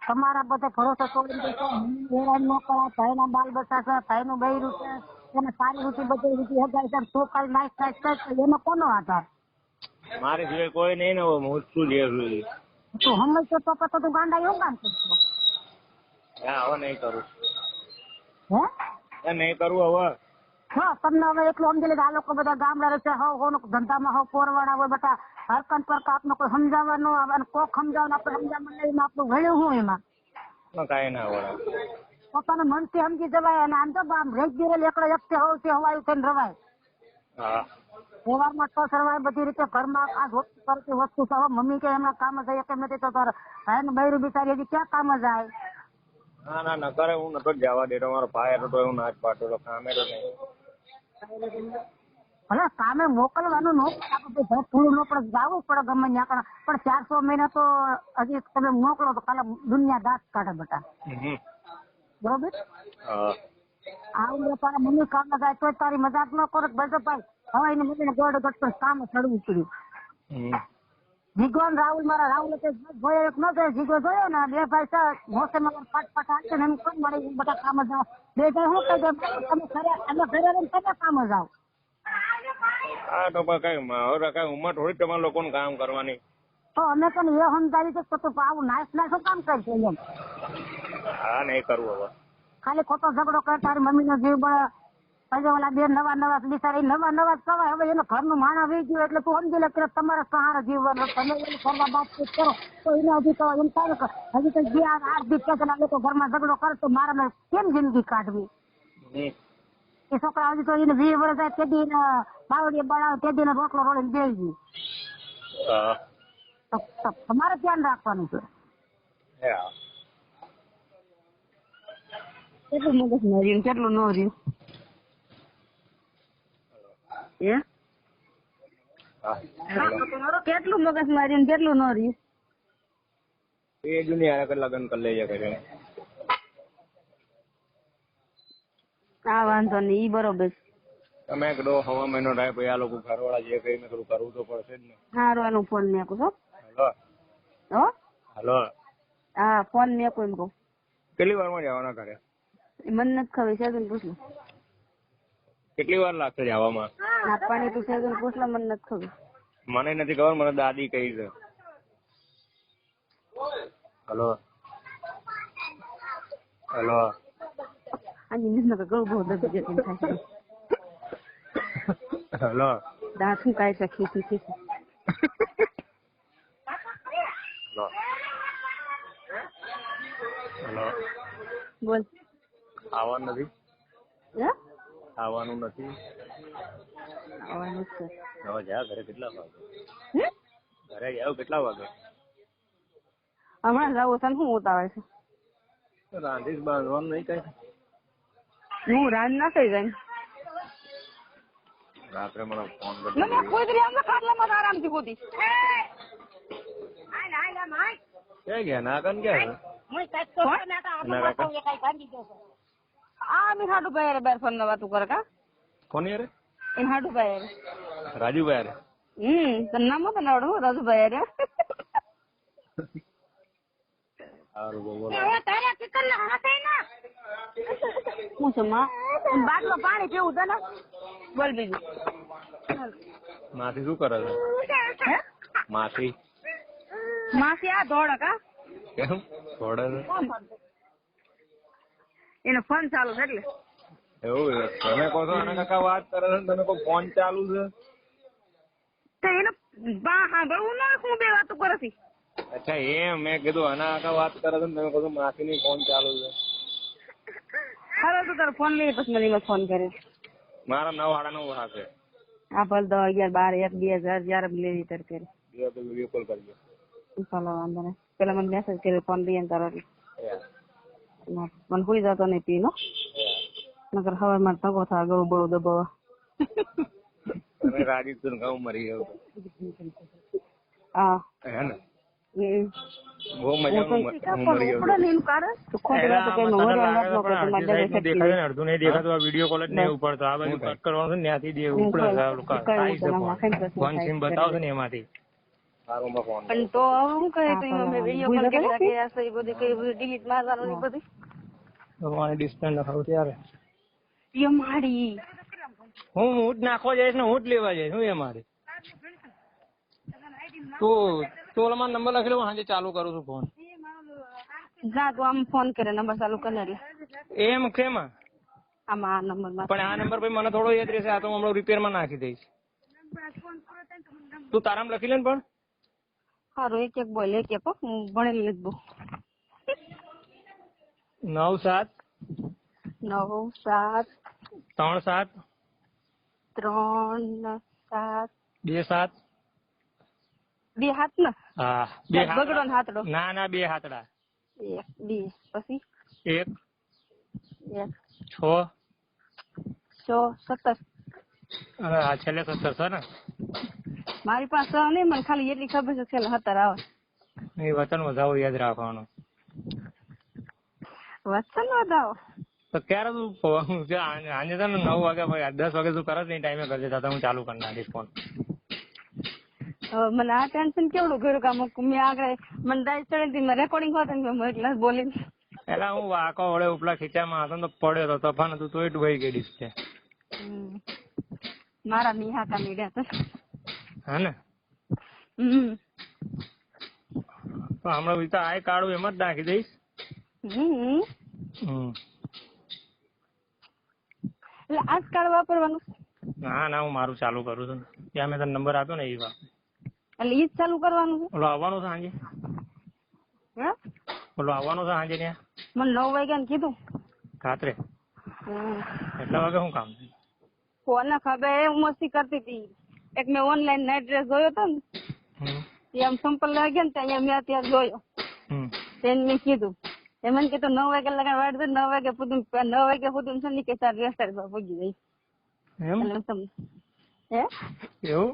તમારા બધા ભરોસો છોડીને હેરાન ન કરાય. ભાઈ ના બાલ બચ્ચા છે, ભાઈ નું બૈરું છે, એને સારી રીતે બધી રીતે હજાર હજાર છોકરી નાઈસ નાઈસ કરે એનો કોનો આધાર? મારી સિવાય કોઈ નહીં ને હું શું લેવું. તું સમજતો તો પછી તું ગાંડા એવું કામ કરતો હા હવે નહીં કરું. હે નહીં કરું હવે. હા તમને હવે એટલું સમજી લીધું. આ લોકો બધા ગામડા રહેશે હોનો ધંધામાં હવ પોરવાડા હોય બધા હરકત પર આપને કોઈ સમજાવવાનું આવે કોક સમજાવવાનું આપણે સમજાવવા લઈને આપણું ભણ્યું હું એમાં કાંઈ ના હોય. પોતાના મનથી સમજી જવાય અને આમ તો આમ રેગ્યુલર એકડો વ્યક્તિ હોવથી હવાયું થઈને રવાય. હા વ્યવહારમાં તો સરવાય બધી રીતે ઘરમાં આ કરતી વસ્તુ તો મમ્મી કે એમના કામ જાય કેમ નથી તો તારે ભાઈ બૈરું બિચારી હજી ક્યાં કામ જાય. ના ના કરે હું નતો જવા દેતો. મારો ભાઈ હતો એવું ના જ પાડતો હતો. કામે તો નહીં. ભલે કામે મોકલવાનું નો થોડું નો પડે જવું પડે ગમે ત્યાં પણ 400 મહિના તો હજી તમે મોકલો તો કાલે દુનિયા દાંત કાઢે બેટા. બરોબર. આ ઉંમરે તારા મમ્મી કામ જાય તો તારી મજાક ન કરો બધો ભાઈ હવે એને મમ્મીને ગોળ ગટ પર કામ ચડવું પડ્યું. જીગોન રાહુલ મારા રાહુલ જોયો એક ન જોયો જીગો જોયો ને બે ભાઈ મોસમમાં પાટ હાલશે ને એમ કોણ મળે બધા કામ જાઓ બે ભાઈ શું કહી દે તમે ઘરે અમે ઘરે રહીને તમે કામ જાઓ. હા તો કઈ ઉંમર થોડી તમારા લોકોનું કામ કરવાની. તો અમે પણ એ સમજાવી છે તો આવું નાશ શું કામ કરશે એમ. હા નહીં કરવું હવે. ખાલી ખોટો ઝઘડો કરે તારી મમ્મીનો જીવ બળે પછી ઓલા બે નવા બિચારી નવા કવાય હવે એનો ઘરનું માણા વી ગયું એટલે તું સમજી લે કે તમારા સહારા જીવવાનો તમે એને કરવા બાતચીત કરો તો એને હજી તો એમ થાય કે હજી તો જે 8 દિવસ પહેલા લોકો ઘરમાં ઝઘડો કરે તો મારે કેમ જિંદગી કાઢવી. એ છોકરા હજી તો એને 20 વર્ષ જાય તે દી બાવડી બનાવે તે દી રોટલો રોળીને બેસી ગઈ. તમારે ધ્યાન રાખવાનું છે. કેટલું મગજ ન રહ્યું કેટલું ન રહ્યું કેટલું મગજ માર્યું કેટલું ન રહ્યું. એ દુનિયા લગ્ન કરી લેજે કરે. હા વાંધો નહીં ઈ બરોબર. તમે કીધો હવા મહિનો થાય પછી આ લોકો ઘરવાળા જે કઈ થોડું કરવું તો પડશે જ ને. હારું એનું ફોન મેકું છો. હલો હલો હા ફોન મેકું એમ કહું. કેટલી વારમાં જવાના ઘરે? મને નથી ખબર સેજન પૂછલું. કેટલી વાર લાગશે જવામાં? નાખવાની તું સેજન પૂછલા મને નથી ખબર. મને નથી ખબર. મને દાદી કહી છે. હલો હલો આની નિસ્ન કે ગળું બહુ દબી જતી થાય. હલો દાંત શું કાય છે ખીસી હલો હલો બોલ. આવવાનું નથી? હે આવવાનું નથી? આવવાનું છે. હવે જાવ ઘરે. કેટલા વાગે ઘરે જાવ? કેટલા વાગે? હમણાં જાવ તને શું ઉતાવળ છે? રાંધીશ બાંધવાનું નહીં કઈ? હું રાંધ ના થઈ જાય રાત્રે મને ફોન કરતો. મને કોઈ દી આમ ખાટલામાં આરામથી ગોતી. ક્યાં ગયા? ના કન ક્યાં? આ મી હાડુ ભાઈ બાર ફોન વાતું કરે કા? કોણ યાર? એમ હાડુ ભાઈ રાજુભાઈ. તને નામ તો આવડું રાજુભાઈ રે. સારું બોલો. હું છું માં બાટલો પાણી પીવું તને. બોલ બીજું. માસી શું કરે છે? માસી માસી આ દોડ કા કેમ થોડે એનો ફોન ચાલુ છે એટલે એવું તમે કહો છો આના કાકા વાત કરે છે તમે કહો ફોન ચાલુ છે તો એને બા સાંભળવું ના હું બે વાતો કરે છે. અચ્છા એમ મેં કીધું આના કાકા વાત કરે છે તમે કહો છો માસી ની ફોન ચાલુ છે. હાલો તો તારો ફોન લઈ પછી મને ફોન કરે. મારા 9:30 થશે. હા ભલે 10, 11, 12, 1, 2000 જયારે લેવી ત્યારે કરે. વિડીયો કોલ કરજો. ચાલો વાંધો નહીં. પેલા મને મેસેજ કર્યો ફોન લઈએ તારો મને ભૂલી જતો નહીં પીનો નકર હવે મારે તગો થાય ગળું બળું દબાવવા. તમે રાજી તું ઘઉં મરી ગયો. હા હે ને બહુ હું મજા મરી ગયો. અડધું નહીં દેખાતું. આ વિડીયો કોલ જ નહીં ઉપડતો. આ બાજુ કટ કરવાનું છે ત્યાંથી ફોન સિમ બતાવશે ને એમાંથી. પણ તો હું કહે અમે વિડીયો કોલ કેટલા કર્યા છે એ બધી કઈ બધી ડિલીટ મારવાનું એ બધી ડિસ્ટન્સ લખાવું ત્યારે એ મારી હું જ નાખવા જઈશ ને હું જ લેવા જઈશ. હું એ મારે તું તો ઓલા મારો નંબર લખી લો, હાજે ચાલુ કરું છું ફોન. જા તું આમ ફોન કરે નંબર ચાલુ કરે એટલે એમ કેમાં આમાં આ નંબર માં. પણ આ નંબર પછી મને થોડો યાદ રહેશે. આ તો હમણાં રિપેર માં નાખી દઈશ. તું તારામાં લખી લે ને. પણ સારું એક બોલ એક હું ભણેલી નથી બહુ. 9 7 9 7 3 7 3 7 2 7 2 હાથ ને. હા 2 હાથ. બગડો ને હાથડો. ના 2 હાથડા. 1 2 પછી 1 1 6 6 17. અરે આ છેલ્લે 17 છે ને. મારી પાસે નહીં, મને ખાલી એટલી ખબર છે છેલ્લે 17 આવે. એ વચન વધાવો યાદ રાખવાનું. વચન વધાવો તો ક્યારે તું આજે છે ને 9 વાગે 10 વાગે તું કરત નહીં ટાઈમે કરજે, તો હું ચાલુ કરી નાખીશ ફોન. મને આ ટેન્શન કેવડું કર્યું કામ મેં આગળ મને ડાય ચડી મેં રેકોર્ડિંગ હોત ને મેં એટલા બોલી. એલા હું વાકો વડે ઉપલા ખીચામાં હતો તો પડ્યો તો તફાન હતું તોય ડૂબાઈ ગઈ છે. મારા નિહાકા નીડ્યા હતા. હા ને. તો હમણાં વિચાર આ કાઢું એમ જ નાખી દઈશ. એટલે આજ કાર્ડ વાપરવાનું? ના હું મારું ચાલુ કરું છું. ત્યાં મેં તને નંબર આપ્યો ને એ વાત. એટલે ઈ જ ચાલુ કરવાનું છે? ઓલો આવવાનો છે સાંજે. ઓલો આવવાનો છે સાંજે ત્યાં. મને 9 વાગ્યા કીધું રાત્રે. એટલા વાગે શું કામ છે? કોને ખબર, હું મસ્તી કરતી હતી. એક મેં ઓનલાઈન નાઇટ ડ્રેસ જોયો હતો ને, આમ સંપલ લઈ ગયા ને ત્યાં મેં ત્યાં જોયો. તેને મેં કીધું, એ મને કીધું 9 વાગે લગાડ વાળ દે, 9 વાગે સુધી 9 વાગે સુધી છે ને કે તાર રેસ્ટાર્ટ પર પહોંચી જઈશ. એવું?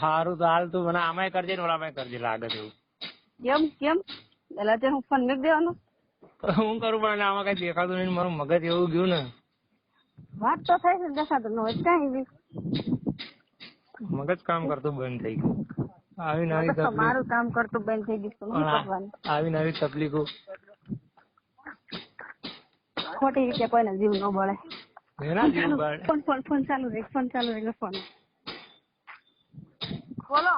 સારું તો હાલ તું મને આમાંય કરજે ને ઓલામાંય કરજે લાગે છે એવું. કેમ એટલે તે હું ફોન મેક દેવાનો? હું કરું પણ આમાં કઈ દેખાતું નહીં. મારું મગજ એવું ગયું ને. વાત તો થાય છે દેખાતું ન હોય કઈ. મગજ કામ કરતું બંધ થઈ ગયું. આવી નવી તકલીફ. મારું કામ કરતું બંધ થઈ ગયું. આવી નવી તકલીફો ખોટી રીતે કોઈને જીવ ન બળે. ફોન ચાલુ રહે ફોન. બોલો.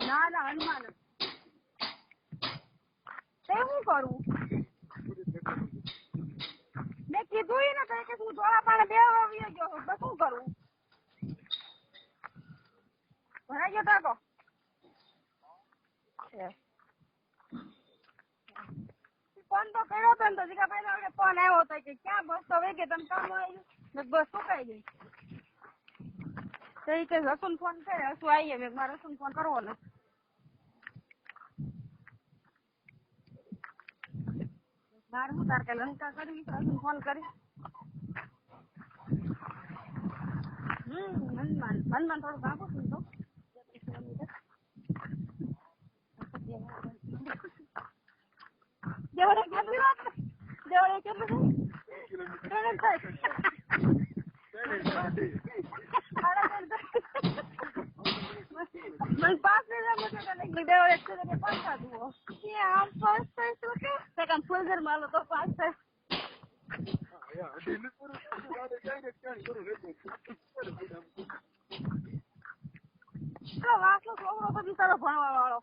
ના હનુમાન શું કરવું? મેં કીધું ને કે હું ધોળા પાણી બેવા ગયો બસ શું કરવું? ભરાઈ ગયો ટાકો. ફોન તો કર્યો હતો ને તો જીગાભાઈ ફોન આવ્યો હતો કે ક્યાં બસ તો વેગે તમે કામ આવ્યું બસ સુકાઈ ગઈ. તો એ કે હસુન ફોન કરે હસુ આવીએ. મેં મારે હસુન ફોન કરવો ને. મારે હું તાર કે લંકા કરવી હસુન ફોન કરી. હનુમાન થોડું કાપો છું તો દેવડે કેટલું ફૂલઝર માલો તો 5 થાય. વાસલો છોકરો તો બિચારો ભણવા વાળો.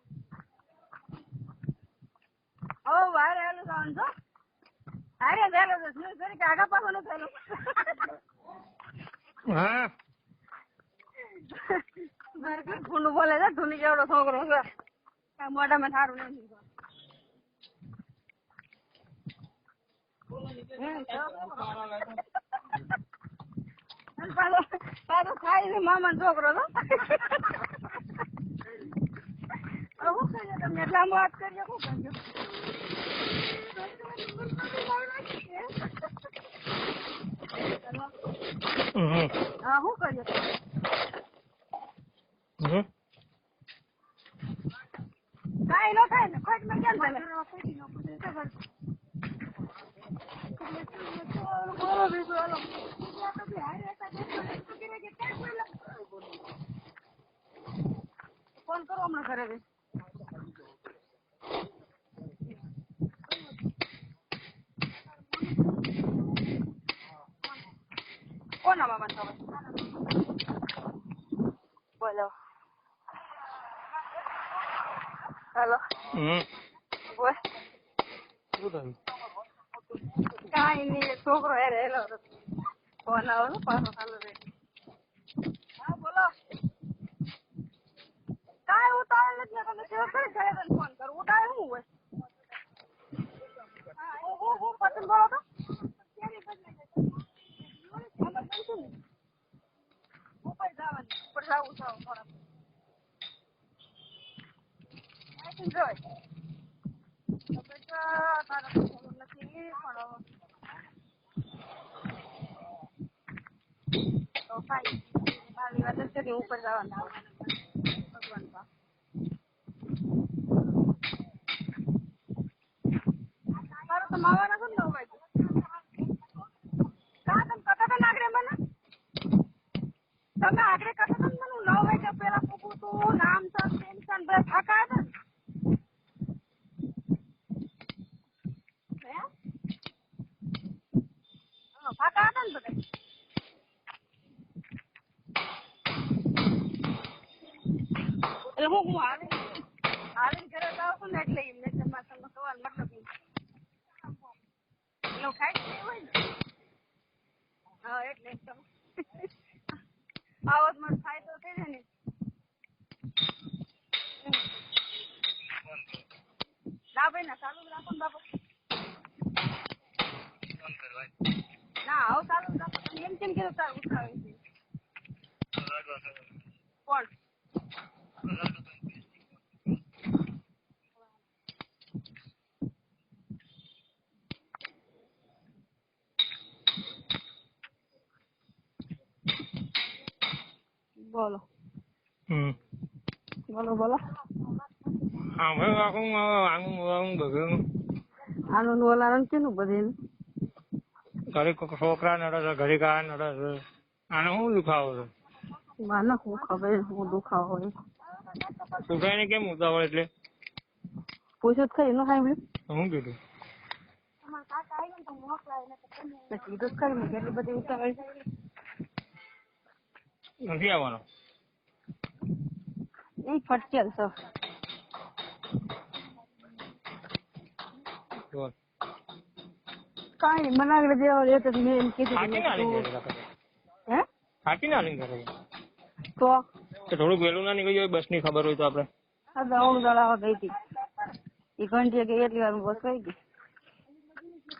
હવે બહાર આવેલું જવાનું છો. હારે વહેલો છે કે આગા પાછો નથી થયેલો. હા ફૂંડું બોલે છે ધૂની જેવડો છોકરો છે. મોઢામાં સારું નહીં. પાછો ખાઈ છે મામા છોકરો તો. શું કરીએ તમે એટલા વાત કરીએ શું કરીએ? હા શું કરીએ? કાંઈ ન થાય ને ખોટ માં કેમ તમે ફોન કરો હમણાં ઘરે જઈ. કોના મામા હેલો હેલો બોલ શું થયું? કાંઈ નહીં છોકરો હેરે હેલો ફોન આવો ને પાછો ચાલુ રહે. હા બોલો કાંઈ ઉતાવળ નથી તમે સેવા કરી ઘરે ફોન કરું ઉતાવળ શું હોય હા હું પસંદ બોલો તો ઉપર જવાનું ઉપર જવું થાવ થોડા જોઈ તારા નથી પણ તો ફાઈ મારી વાત છે કે ઉપર જવાનું ભગવાન પા તારો તો માવાના છે ને 9 વાગે કા તમે કટા નાગરે મને તમે આગળ કટા મને 9 વાગે પેલા પૂછું તું નામ છે ટેન્શન બે થાકા છે થાકા હતા ને બધા એટલે હું હાલીને ઘરે જાઉં છું ને એટલે એમને તમારા સંગ સવાલ મતલબ એનો ખાઈ જ હોય ને હા એટલે આવો જ મને ફાયદો થઈ જાય ને ના ભાઈ ના ચાલુ રાખો ને બાપુ ના આવો ચાલુ રાખો તમે એમ કેમ કીધું તારું ઉઠાવે છે કોણ બોલો બોલો બોલો આનું ઓલાનું કેનું બધે ઘરે છોકરા નડે છે, ઘરે કા નડે છે, આને શું દુખાવો છે? મને શું ખબર હું દુખાવો હોય દુખાય ને કેમ ઉતાવળ એટલે પૂછ્યું જ ખરી નું સાંભળ્યું શું કીધું? કીધું જ ખરી મેં કેટલી બધી ઉતાવળ નથી આવવાનો એ ફટકેલ છો કાંઈ નહીં મને આગળ દેવા લેતો મેં એમ કીધું હે હાટી ના લઈને કરે તો થોડુંક વહેલું ના નીકળી જાય બસ ની ખબર હોય તો આપડે હા 9 દડાવા ગઈ હતી એ ઘંટી કે એટલી વાર બસ ગઈ હતી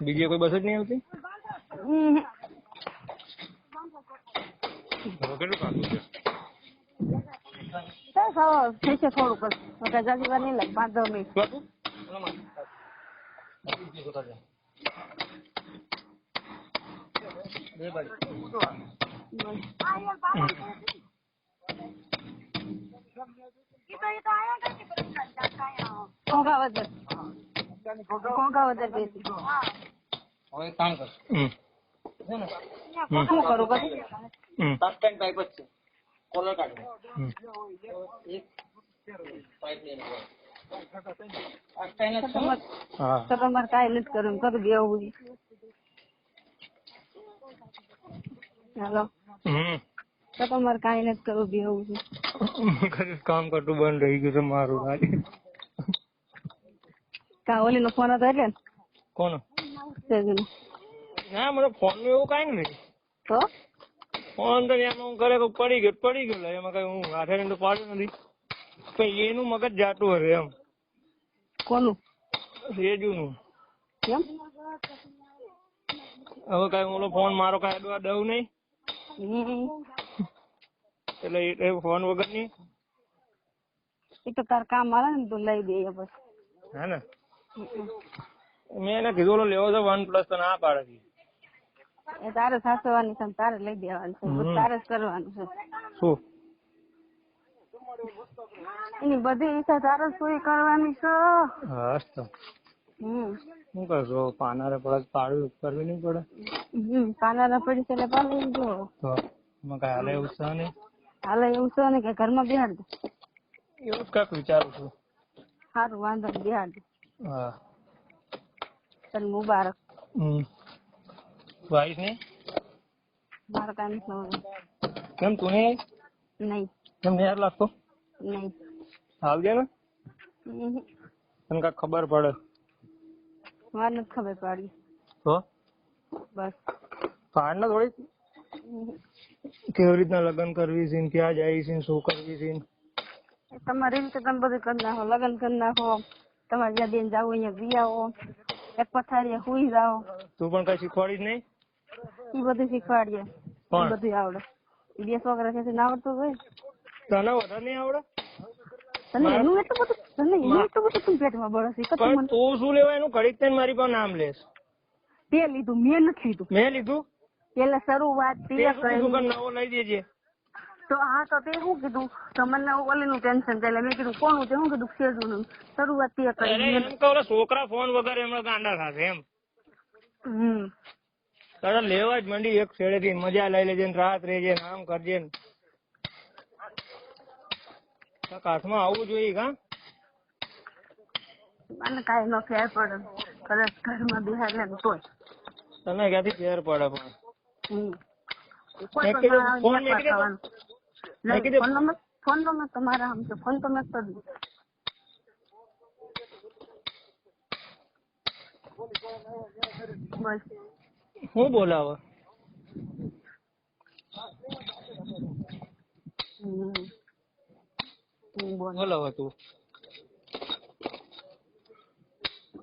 બીજી કોઈ બસ જ નહીં આવતી? કેટલું કાઢવું છે? થઈ છે થોડુંક જાજી વાર નહીં લાગે 5-10 મિનિટ કોંગાવદર હવે કામ કર શું કરું પછી સસ્પેન્ડ પાઇપ જ છે કોલર કાઢો એક પાઇપ લઈને તો તમારે કાંઈ નથી કરવું કરું દેવું હેલો તો તમારે કાંઈ નથી કરવું દેવું છે કામ કરતું બંધ રહી ગયું છે મારું આજે કા ઓલી નો ફોન હતો એટલે કોનો? ના મને ફોન નું એવું કઈ નથી તો ફોન તો એમાં હું કરે પડી ગયો એમાં કઈ હું હાથે તો પાડ્યું નથી પણ એનું મગજ જાતું હશે એમ કોનું રેજુ નું કેમ હવે કઈ ઓલો ફોન મારો કઈ અડવા દઉં નહીં એટલે એ ફોન વગર ની એ તો તાર કામ આવે ને તું લઈ દે બસ હે ને મેં એને કીધું ઓલો લેવો છે OnePlus તો ના પાડે છે એ તારે સાસવાની છે તારે લઈ દેવાનું છે તારે જ કરવાનું છે શું એની બધી ઈચ્છા તારે પૂરી કરવાની છે હસ તો શું કરશો પાનારે પડે પાડું કરવી નહીં પડે પાના પડી છે એટલે પાણી જો તો એમાં કઈ હાલે એવું છે નહીં હાલે એવું છે ને કે ઘરમાં બેહાડ દે એવું જ કાંક વિચારું છું સારું વાંધો નહીં બેહાડ દે હા તને મુબારક તું આવીશ નહીં મારે કાંઈ નથી કેમ તું નહીં નહીં એમ નહીં લાગતો નહીં. આવજે ને તને કાંઈક ખબર પડે મારે નથી ખબર પડી. તો બસ પાડ ને થોડી કેવી રીતના લગ્ન કરવી છે, ક્યાં જાય છે, શું કરવી છે. તમારી રીતે તમે બધું કરી નાખો, લગ્ન કરી નાખો, તમારે જ્યાં બેન જાવ અહીંયા બી આવો, એક પથારીએ સુઈ જાઓ. તું પણ કઈ શીખવાડી જ નહીં? એ બધું શીખવાડીએ, પણ બધું આવડે. બે છોકરા છે ના આવડતું હોય તને વધારે નહીં આવડે? તને એનું એટલું બધું તું પેટમાં બળસ પણ તું શું લેવા એનું ઘડીક થઈને મારી પાસે નામ લેશ? તે લીધું, મેં નથી લીધું. મેં લીધું? પેલા શરૂઆત તે કરી. નવો લઈ દેજે. તો હા તો તે શું કીધું તમને ઓલીનું ટેન્શન થાય મેં કીધું કોનું તે શું કીધું સેજુનું શરૂઆત તે કરી. એમ કહો છોકરા ફોન વગર એમના ગાંડા ખાશે એમ. તારે લેવા જ મંડી એક છેડેથી મજા લઈ લેજે ને રાત રહેજે ને આમ કરજે ને કાઠમાં આવવું જોઈએ. કા મને કાંઈ ન ફેર પડે કદાચ ઘરમાં બિહાર લે તોય તને ક્યાંથી ફેર પડે? પણ ફોન નંબર તમારા આમ છે, ફોન તો મેં કરી બસ. હું બોલાવે બોલાવે તું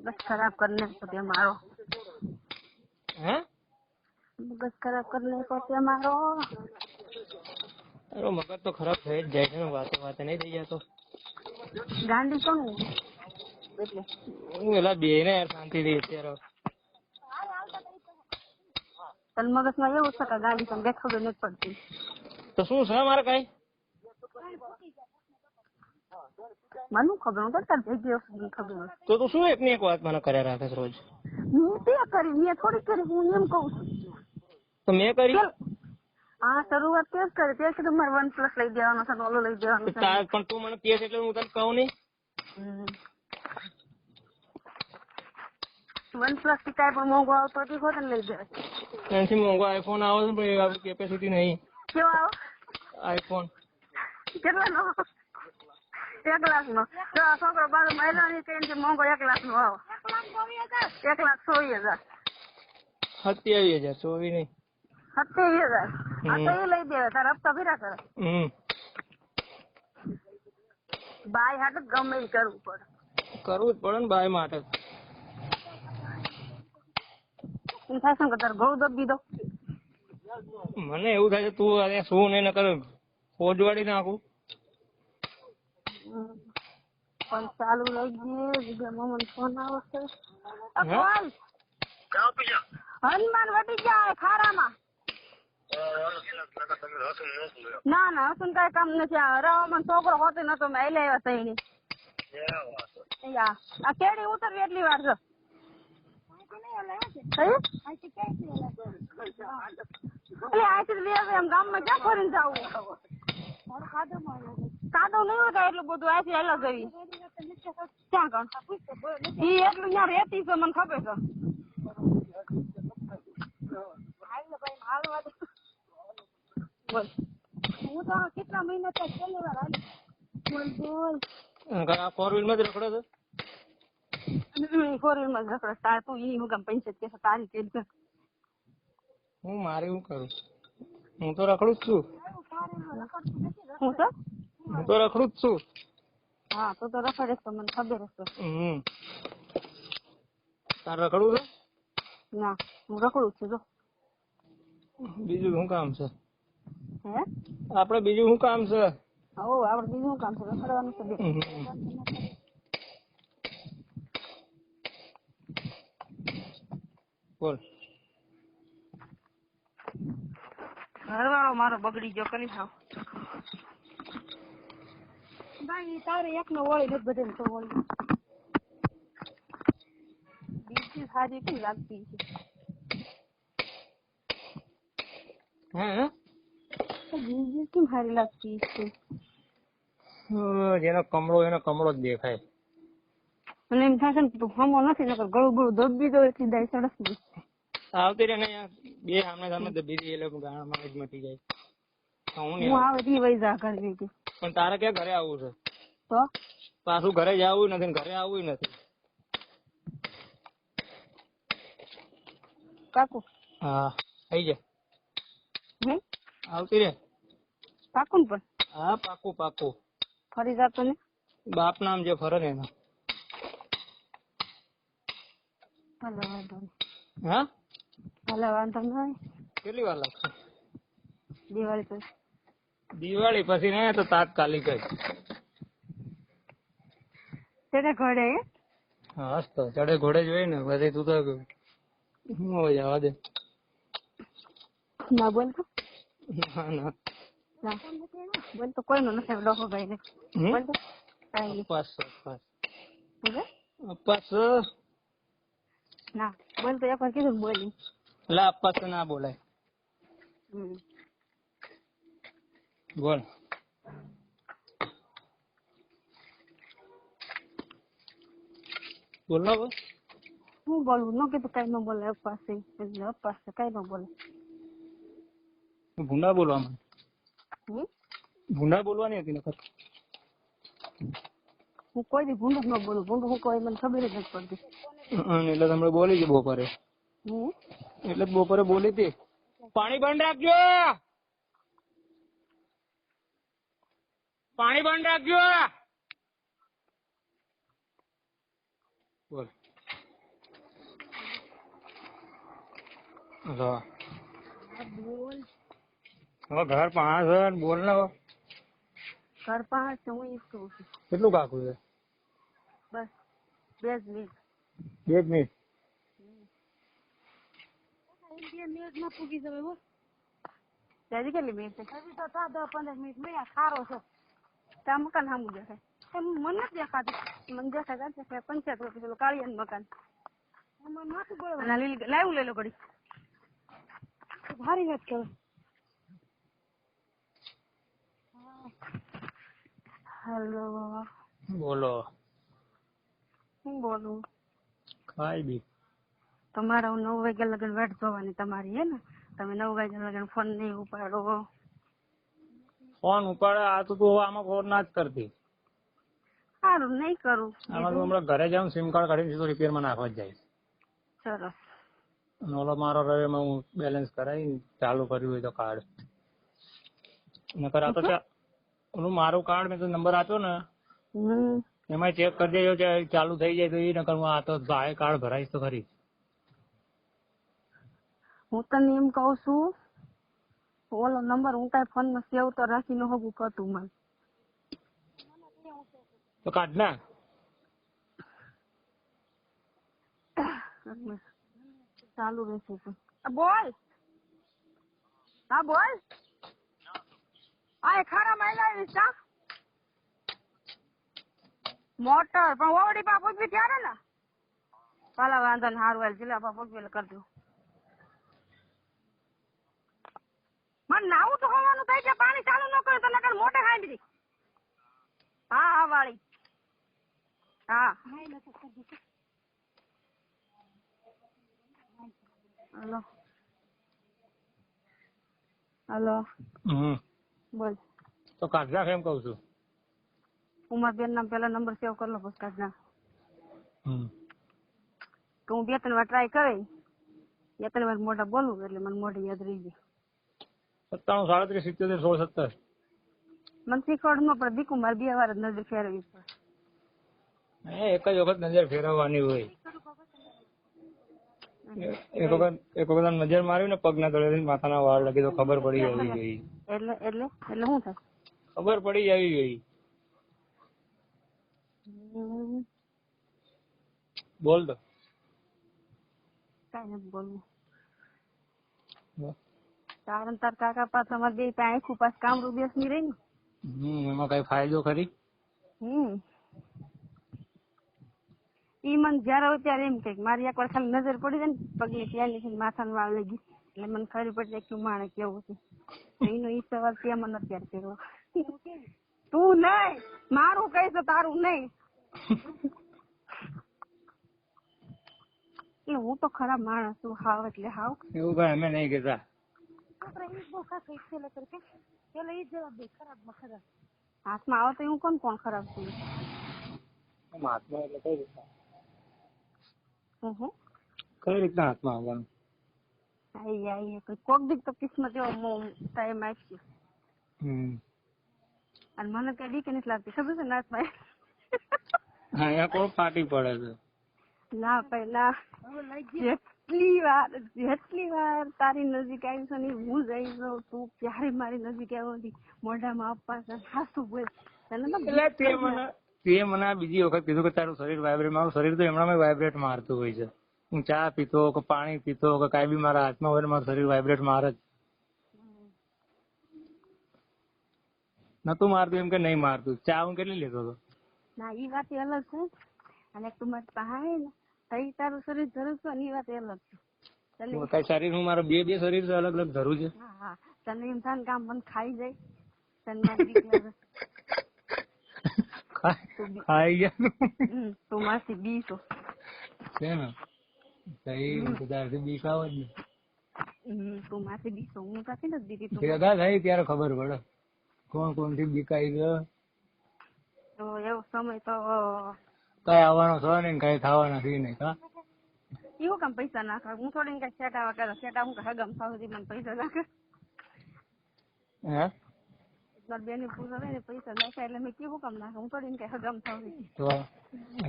બસ ખરાબ કરને તે મારો. હે મગજ ખરાબ કરને તે મારો. તારો મગજ તો ખરાબ થઈ જ જાય છે ને વાતે વાતે નહીં થઈ જતો. ગાંડી કોણ એટલે હું એલા બે ને યાર શાંતિ થી અત્યારે તન મગજમાં એવું છે કે ગાંડી તમને ખબર નથી પડતી. તો શું છે મારે કઈ મને ખબર હું તાર ભેગી ખબર. તો તું શું એક ની એક વાત મને કર્યા રાખે રોજ? હું તે કરી મેં થોડી કરી, હું એમ કઉ છું. તો મેં કરી? હા શરૂઆત તે જ કરી. તે કીધું મારે OnePlus લઈ દેવાનો છે, ઓલો લઈ દેવાનો છે. પણ તું મને કહે એટલે હું તને કહું નહીં. OnePlus થી કાંઈ પણ મોંઘો આવતો હોત ને લઈ દેવાય. એનાથી મોંઘો આઈફોન આવે છે પણ આપણી કેપેસિટી નહીં. કેવો આવો આઈફોન કેટલાનો? 1 લાખનો. જો આ છોકરો બાજુ મહિલાની કઈ મોંઘો 1 લાખનો આવો. 1,24,000. 27,000 24 નહીં 27,000. આ તો એ લઈ દેવાય. તારા હપ્તા ભર્યા કરે. બાય હાટ જ ગમે એ કરવું પડે. કરવું જ પડે ને બાય માટે. થાય કે તારે ઘઉં દબી દો. મને એવું થાય છે તું અરે શું નહીં ન કરે ફોજવાડી નાખું. પણ ચાલુ લઈ ગયે મમ્મી ફોન આવે છે. હનુમાન વટી જાય ખારામાં. ના ના હસુન કઈ કામ નથી. રવામાં છોકરો હોતો નતો મેં લઈ આવ્યા તઈ. આ કેડી ઉતરવી એટલી વાર છે. એમ ગામમાં ક્યાં ફરીને જવું? સાદો નહીં હોય એટલું બધું આથી અલગ આવી ક્યાં કણ ઈ એટલું ત્યાં રેતી છે મને ખબર છે. હું તો કેટલા મહિના ત્યાં છેલ્લી વાર આવી. બોલ ફોર વ્હીલ માં જ રખડે છે. 4 વ્હીલ માં જ રખડે. તાર તું ઈ હું કામ 65 કે તારી તેલ છે. હું મારે શું કરું? હું તો રખડું જ છું. હું તો રખડું જ છું. હા તો રખડે તો મને ખબર હશે. તાર રખડું છે? ના હું રખડું છું. જો બીજું શું કામ છે? હે આપડે બીજું શું કામ છે? આપડે બીજું શું કામ છે? રખડવાનું છે. બોલ. ઘરવાળો મારો બગડી ગયો કરી થાવ. ભાઈ તારે એક નો વળી નથી બધે તો વળી બીજી સારી કઈ લાગતી છે. બીજી કેમ સારી લાગતી છે? જેનો કમળો એનો કમળો જ દેખાય. મને એમ થશે ને તું હમો નથી નકર ગળું ગળું દબી દો એટલી દાય સડસ ની આવતી રે ને બે સામે સામે દબી દે એટલે ગાળામાં જ મટી જાય. હું આવે તી વૈજા કરવી હતી. પણ તારે ક્યાં ઘરે આવવું છે? તો પાછું ઘરે જવું નથી ને ઘરે આવવું નથી. કાકુ હા થઈ જાય. આવતી રે. પાકું પણ હા પાકું પાકું. ફરી જતો ને બાપ નામ જે ફરે ને એના. ભલે વાંધો નહીં. હા ભલે વાંધો નહીં. કેટલી વાર લાગશે? દિવાળી પછી. દિવાળી પછી ને તો તાત્કાલિક જ. તેને ઘડે હા તો ચડે ઘોડે જોઈએ ને પછી તું તો શું હોય જવા દે. ના બોલ તો ના ના ના બોલ તો કોઈ નો નથી ડોકો ભાઈ ને બોલ તો કાઈ અપાસ અપાસ નહીં અપાસ ના બોલ તો એક વાર કીધું બોલી લા અપાસ ના બોલાય. બોલ. બોલ ના બોલ. હું બોલું ન કીધું કઈ ન બોલે અપાસ એટલે અપાસ કઈ ન બોલે. ભૂંડા બોલવામાં ભૂંડા બોલવાની હતી નકર. હું કોઈ દી ભૂંડું ન બોલું. ભૂંડું હું કોઈ મને ખબર જ નથી પડતી. એટલે તમે બોલી હતી બપોરે. એટલે બપોરે બોલી હતી. પાણી બંધ રાખજો. પાણી બંધ રાખજો. બોલ. બોલ હવે ઘર 5 બોલ ને. ઘર પાંચ હું ઈ કહું છું. કેટલું કાકું છે? બસ 2 મિનિટ. 2 મિનિટ. 2 મિનિટમાં પૂગી જવાય બોલ. ત્યાંથી કેટલી મિનિટ છે? હજી તો 10-15 મિનિટ મળ્યા. ખારો છો ત્યાં મકાન સામું દેખાય. મને નથી દેખાતું. મને દેખાય પંચાયત ઓફિસ કાળિયાનું મકાન. લાવું લઈ લો ઘડી. ભારી વાત કરો. હેલો બોલો. હું બોલું? ખાઈ બી. તમારા 9 વાગ્યા લગન વાટ જોવાની તમારી હે ને. તમે 9 વાગ્યા લગન ફોન નહીં ઉપાડો. ફોન ઉપાડે આ તો તું આમાં ફોન ના જ કરતી. સારું નહીં કરું. આમાં તું હમણાં ઘરે જાઉં સિમ કાર્ડ કાઢીને સીધો રિપેરમાં નાખવા જ જાય. સરસ. ઓલો મારો રવિમાં હું બેલેન્સ કરાવી ચાલુ કર્યું હોય તો કાર્ડ નકર આ તો ઓલું મારું કાર્ડ મેં તો નંબર આપ્યો ને એમાં ચેક કરી દેજો ચાલુ થઈ જાય તો એ નકર હું આ તો ભાઈ કાર્ડ ભરાઈશ તો ખરી. હું તને એમ કઉ છું ઓલો નંબર હું કઈ ફોન માં સેવ તો રાખી ન હોવું કતું મને તો કાઢ ના. ચાલુ રહેશે બોલ. હા બોલ. આ ખારા મહિલા ચા મોટર પણ ઓવડી પા પૂછવી ત્યારે ને પાલા વાંધો ને હારું હાલ જિલ્લા પા પૂછવી કરી દઉં. મને નાવું તો હોવાનું થાય કે પાણી ચાલુ ન કરે તો નકર મોટે ખાઈ દીધી. હા હા વાળી હા. હલો હલો બોલ. તો કાઢ નાખ એમ કઉ છું. ઉમર બેન નામ પેલા નંબર સેવ કરી લો પછી કાઢ નાખ. તો હું 2-3 વાર ટ્રાય કરી 2-3 વાર મોઢા બોલું એટલે મને મોઢે યાદ રહી જાય. 97 37 77 16 17 મને શીખવાડ ન પડે દીકુ મારે 2 વાર જ નજર ફેરવી પડે. એક જ વખત નજર ફેરવવાની હોય. એક વખત નજર માર્યું ને પગના તળેથી માથાના વાળ લગી તો ખબર પડી આવી ગઈ. એટલે એટલે એટલે શું થાય? ખબર પડી આવી ગઈ. બોલ તો. કઈ નથી બોલવું. તાર તાર કાકા પાસે અમારે 2 પાસે આખું પાસ કામરૂ બેસ ની રહી ને. એમાં કઈ ફાયદો ખરી? ઈ મને જયારે હોય ત્યારે એમ કે મારી એક વાર ખાલી નજર પડી જાય ને પગની ત્યાંની માથાનું વાળ લઈ ગઈ એટલે મને ખબર પડી જાય કે માણે કેવું છે. એનો ઈ સવાલ ત્યાં મને અત્યારે કર્યો. તું નહીં મારું કહીશ તો તારું નહીં. એટલે હું તો ખરાબ માણસ છું હાવ એટલે હાવ. એવું કઈ અમે નહીં કહેતા. આપણે ઈ બહુ ખાસ પેલા ઈ જવાબ દે ખરાબ માં ખરાબ. હાથમાં આવે તો એવું કોણ ખરાબ છે? હાથમાં એટલે કઈ રીતના હે કઈ રીતના હાથમાં આવવાનું? આઈ કોક દીક તો કિસ્મત એવો ટાઈમ આવશે. અને મને કઈ બીક નથી લાગતી, ખબર છે નાથમાં. હા, અહીંયા કોઈ ફાટી પડે છે. ના પહેલા જેટલી વાર તારી નજીક આવી છે ને હું જઈ જાઉં, તું ક્યારે મારી નજીક આવી મોઢામાં આપવા છે હાસું બોલ. તે મને બીજી વખત કીધું કે તારું શરીર વાઇબ્રેટ, મારું શરીર તો એમણામાં વાઇબ્રેટ મારતું હોય છે. હું ચા પીતો કે પાણી પીતો કે કાંઈ બી મારા હાથમાં હોય મારું શરીર વાઇબ્રેટ મારે જ. નતું મારતું એમ કે નહીં મારતું. ચા હું કેટલી લેતો હતો. ના ઈ વાત અલગ છે, અને તું મારી પાસે આવે ને તઈ તારું શરીર ધરું છું ને એ વાત અલગ છે. કઈ શરીર હું મારું બે શરીર છે અલગ અલગ ધરું છે. હા હા, તને એમ થાય કામ મને ખાઈ જાય, તને મારી બીક લાગે. ખાઈ ગયા તું માસી બીસો છે ને સહી તારથી બીક આવે જ ને. તું માસી બીસો હું કાથી નથી દીધી. ભેગા થાય ત્યારે ખબર પડે કોણ કોણ થી બીકાઈ ગયો. તો એવો સમય તો કઈ આવવાનો છે ને કઈ થવાના છે નહીં. હા, એવું કામ પૈસા નાખે? હું થોડી કઈ સેટાવા કરે, સેટા હું હગમ થાવ મને પૈસા નાખે. હે મારી બેન પૂછો ને પૈસા નાખ્યા એટલે મેં કેવું કામ નાખે? હું થોડી કઈ હગમ થાવ. તો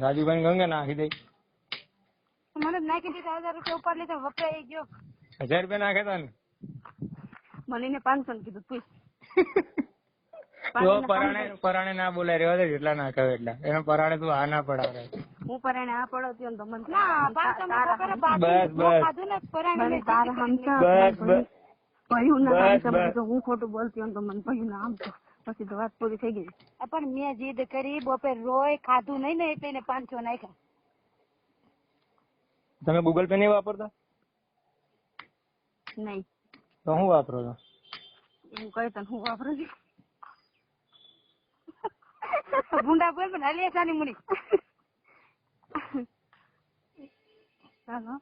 રાજુભાઈ ગંગે નાખી દઈ. મને નાખી દીધા 1000 રૂપિયા ઉપર લીધા, વપરાઈ ગયો. 1000 રૂપિયા નાખ્યા તા ને? મને એને 500 ને કીધું તું. તો પરાણે ના બોલાય રેવા દે, જેટલા નાખ્યા એટલા. એને પરાણે તું આ ના પડાવે. હું પરાણે આ પડતી ને તો મને હું ખોટું બોલતી હોય તો મને કહ્યું ના આમ તો પછી તો વાત પૂરી થઈ ગઈ. પણ મેં જીદ કરી બપોર રોય ખાધું નહીં ને એટલે એને 500 નાખ્યા. તમે ગૂગલ પે નહીં વાપરતા? નહીં. તો હું વાપરો છો? હું કહી તને હું વાપરું છું. ગુંડા બોલ પણ હાલી સાની મુડી. ચાલો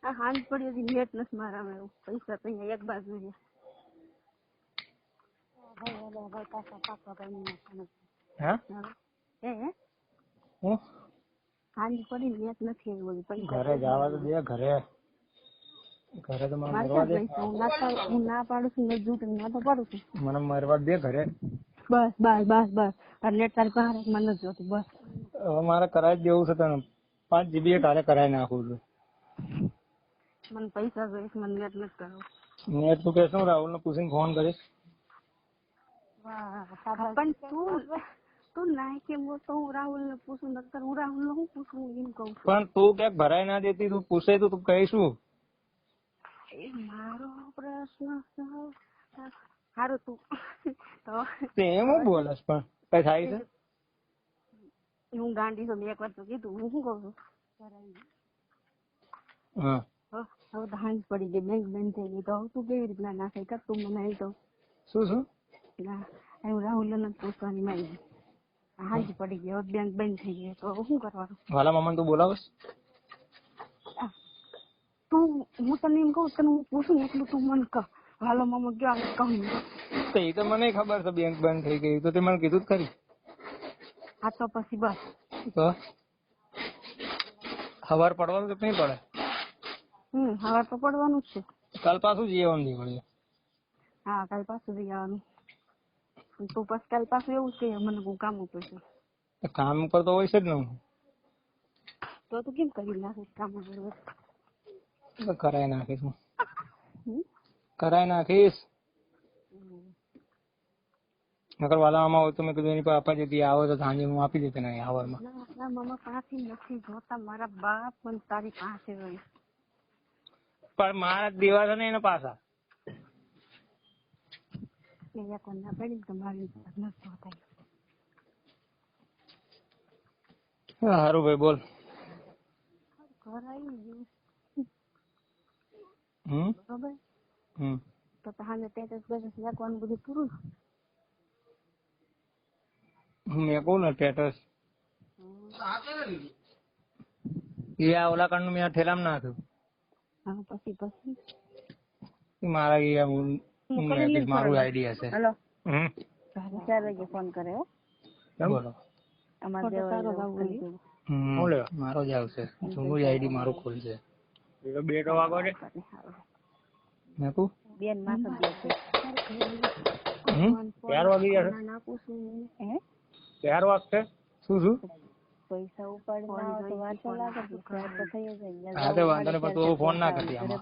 આ હાંજ પડી હતી નેટ નથી મારામાં એવું. પૈસા તો અહીંયા એક બાજુ છે. હાંજ પડી નેટ નથી એવું પૈસા. ઘરે જવા તો દે. ઘરે તો મને મરવા દે. હું ના પાડું છું ને જૂઠ ના તો પાડું છું. મને મરવા દે ઘરે. બસ બસ બસ બસ. નેટ તારી પાસે મને નથી જોતું. બસ હવે મારે કરાવી જ દેવું છે તને. 5 GB કાલે કરાવી નાખું છું. મને પૈસા જોઈશ, મને નેટ નથી કરવું. નેટ તું કહેશું રાહુલ ને પૂછીને ફોન કરીશ. પણ તું ના કેમ તો હું રાહુલ ને પૂછું નકર હું રાહુલ ને હું પૂછું એમ કઉ છું. પણ તું ક્યાંક ભરાઈ ના દેતી, તું પૂછે તો તું કહીશું. મારો પ્રશ્ન સારું તું તો એમ હું બોલસ પણ કઈ થાય છે? હું ગાંડી છું. એક વાર તો કીધું. હું શું કઉ છું? હા હવે તો હાંજ પડી ગઈ, બેંક બંધ થઈ ગઈ, તો હવે તું કેવી રીતના નાખે કર તું મને આવી તો શું ના હું રાહુલ ને પૂછવાની મારી હાંજ પડી ગઈ, હવે બેંક બંધ થઈ ગઈ તો શું કરવાનું? વાલા મામા તું બોલાવસ? તું હું તને એમ કહું તને હું પૂછું એટલું તું મને કહ. હાલો મામા ગયો કહું તો એ તો મને ખબર છે બેંક બંધ થઈ ગઈ, તો તે મને કીધું જ ખરી. હા તો પછી બસ તો સવાર પડવાનું કે નહીં પડે? સવાર તો પડવાનું જ છે. કાલ પાછું જઈએ નીકળીએ. હા કાલ પાછું જઈ આવવાનું. તું પછી કાલ પાછું એવું છે મને હું કામ ઉપર છું. કામ ઉપર તો હોય છે જ ને. તો તું કેમ કરી નાખીશ કામ ઉપર? કરાઈ નાખીશ હું. કરાઈ નાખીશ. નકર વાલામાં હોય તો મેં કીધું એની પર આપવા જતી આવો તો સાંજે હું આપી દેતે ને આવરમાં. ના મામા પાસે નથી જોતા, મારા બાપ પણ તારી પાસે હોય. પણ મારા દેવા છે ને એના પાછા. સારું ભાઈ બોલ. ઘર આવી ગયું બરોબર તો તાને સ્ટેટસ બેટસ નાખવાનું બધું પૂરું. મેં કહું ને સ્ટેટસ એ આ ઓલા કાંડ મેં ઠેલામાં નાખ્યું. હા પછી મારા ગયા મારું આઈડી હશે. હેલો હમ 4 વાગે ફોન કરે હો. બોલો. અમાર દેવા મારો જ આવશે. જૂનું આઈડી મારું ખુલશે. એ તો 2 તો વાગો છે. નાખું બેન માથે દે છે. 4 વાગી જશે. 4 વાગશે. શું પૈસા ઉપાડી ના તો વાંચો લાગે તો થઈ જાય. હા તો વાંધો નહીં, પણ તું ફોન ના કરતી આમાં.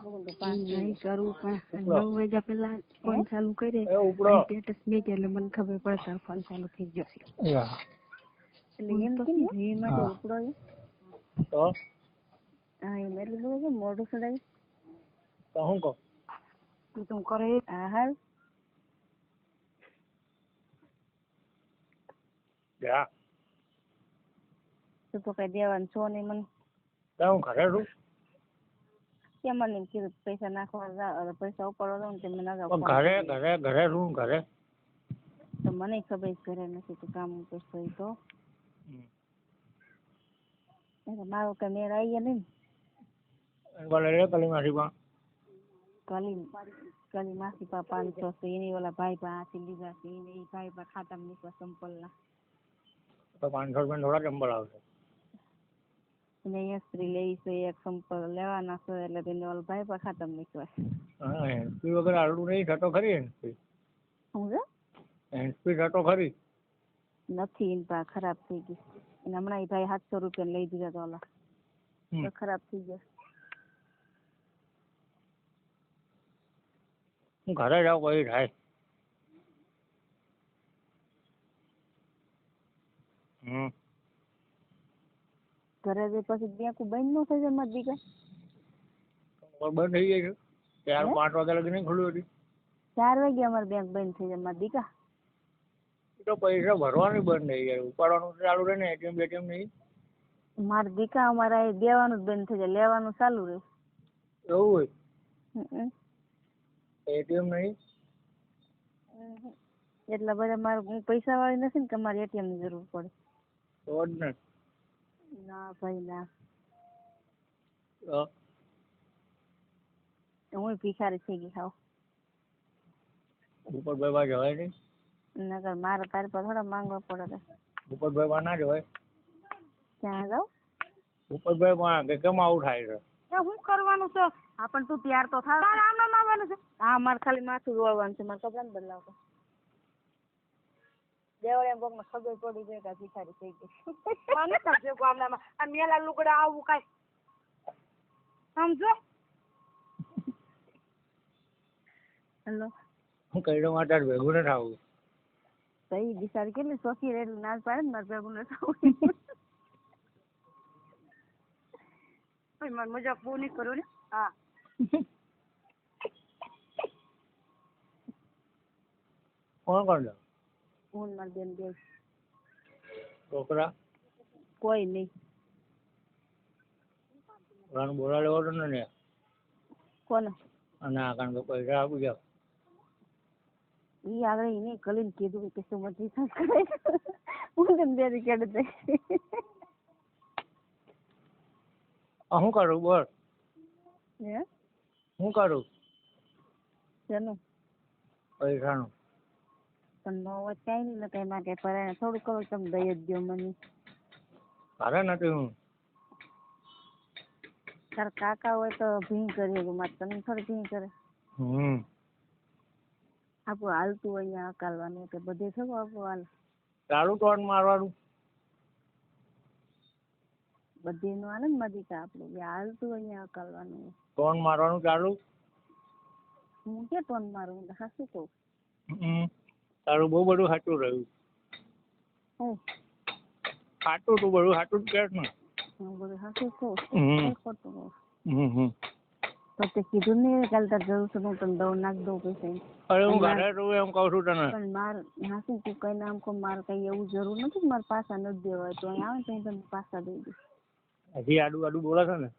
નહીં કરું પણ 9 વાગ્યા પહેલા ફોન ચાલુ કરે સ્ટેટસ મેં એટલે મને ખબર પડે તાર ફોન ચાલુ થઈ ગયો છે. એટલે એમ કે એ માટે ઉપડો તો હા એમ એટલે બધું મોઢું સડાવી તો હું કહું તું કરે હા હાલ જા તું તો કઈ દેવાનું છો નહીં મને. હું ઘરે છું. કેમ મને એમ કીધું પૈસા નાખવા જાવ પૈસા ઉપાડવા જાવ ને તે મને અગાઉ ઘરે છું ઘરે. તો મને ખબર ઘરે નથી તું કામ કરશો એ તો મારો કઈ મેળ આવી ગયા નહીં કલી માસી પા 500 એની ઓલા ભાઈ પાસેથી લીધા છે એને એ ભાઈ પા ખાતામાં નીકળવા સંપલ ના તો 500 રૂપિયા થોડા ચંબલ આવશે. એને સ્ત્રી લઈ છે એક સંપલ લેવાના છે એટલે તેને ઓલા ભાઈ પા ખાતામાં નીકળવા. હા એનપી વગર આલુ નહીં થતો ખરી. એનપી શું છે એનપી થતો ખરી નથી એની પા ખરાબ થઈ ગઈ અને હમણાં એ ભાઈ 700 રૂપિયા લઈ દીધા તો ઓલા તો ખરાબ થઈ ગયા. હું ઘરે જાઉં પછી થાય. ઘરે જઈ પછી બેંક બંધ ન થઈ જાય મારા દીકરા. બંધ થઈ જાય છે 4-5 વાગ્યા લગી નહીં ખુલ્લું હતી. 4 વાગે અમારે બેંક બંધ થઈ જાય મારા દીકરા. તો પૈસા ભરવાનું બંધ થઈ જાય ઉપાડવાનું ચાલુ રહે ને એટીએમ બેટીએમ નહીં. મારા દીકરા અમારા દેવાનું જ બંધ થઈ જાય લેવાનું ચાલુ રહે. એવું હોય એટીએમ નહીં એટલા બધા મારે હું પૈસા વાળી નથી ને કે મારે એટીએમ ની જરૂર પડે. તો જ ને. ના ભાઈ ના તો હું ભિખારી થઈ ગઈ ખાવ ભૂપતભાઈ બા જવાય નહીં. નગર મારે તારી પર થોડા માંગવા પડે. ભૂપતભાઈ બા ના જવાય. ક્યાં જાવ ભૂપતભાઈ બા કે કેમ આવું થાય છે. શું કરવાનું છે પણ તું તૈયાર તો થાવ. આમ આવવાનું છે. હા મારે ખાલી માથું ધોવાનું છે મારે કપડા ને બદલાવવા. દેવળે એમ કોકને ખબર પડી ગઈ કે ભિખારી થઈ ગઈ. મને કરજો ગામડામાં આ મેલા લુગડા આવું કાઈ સમજો. હેલો હું કહી દઉં માટે ભેગું ન થાવું. સહી બિચારી કેટલી શોખી રહે એટલે ના પાડે ને મારે ભેગું ન થવું. મારે મજાક બહુ નહીં કરું ને. હા કોણ કોણ જાવ. હું મારી બેન બે છોકરા કોઈ નહીં. બોલા લેવો તો ને કોને અને આ કારણ કે પૈસા આપી જાવ. ઈ આગળ એને કલીને કીધું કે શું મત રિસાર્જ કરે હું તને બે કેડ દે. શું કરું બોલ. હે શું કરું શેનું પૈસાનું. પણ નો કઈ નહીં કઈ માટે પરાણે થોડું કહું તમે દઈ જ દો મને. ઘરે નથી હું. તારા કાકા હોય તો ભીં કરી મારે તને થોડી ભીં કરે. આપણું હાલતું હોય અહીંયા અકાલવાનું કે બધે થયું આપણું હાલ ચાલુ ટોન મારવાનું બધી નું હાલે ને મદિકા આપણું હાલતું હોય અહીંયા અકાલવાનું. ટોન મારવાનું ચાલુ. હું કે ટોન મારું હાસું કહું. તારું બહુ બધું સાચું રહ્યું. સાચું તું બધું સાચું જ કે ને. હું બધું હાસું કહું ખોટું કહું. તો તે કીધું ને કાલે તાર જરૂર છે હું તને દઉં નાખ દઉં પૈસા. અરે હું ઘરે છું એમ કહું છું તને. પણ મારે હાસું તું કઈ નામ કહું મારે કઈ એવું જરૂર નથી મારે પાછા નથી દેવાય તો અહીં આવે તો હું તને પાછા દઈ દઈશ. હજી આડું આડું બોલે છે ને.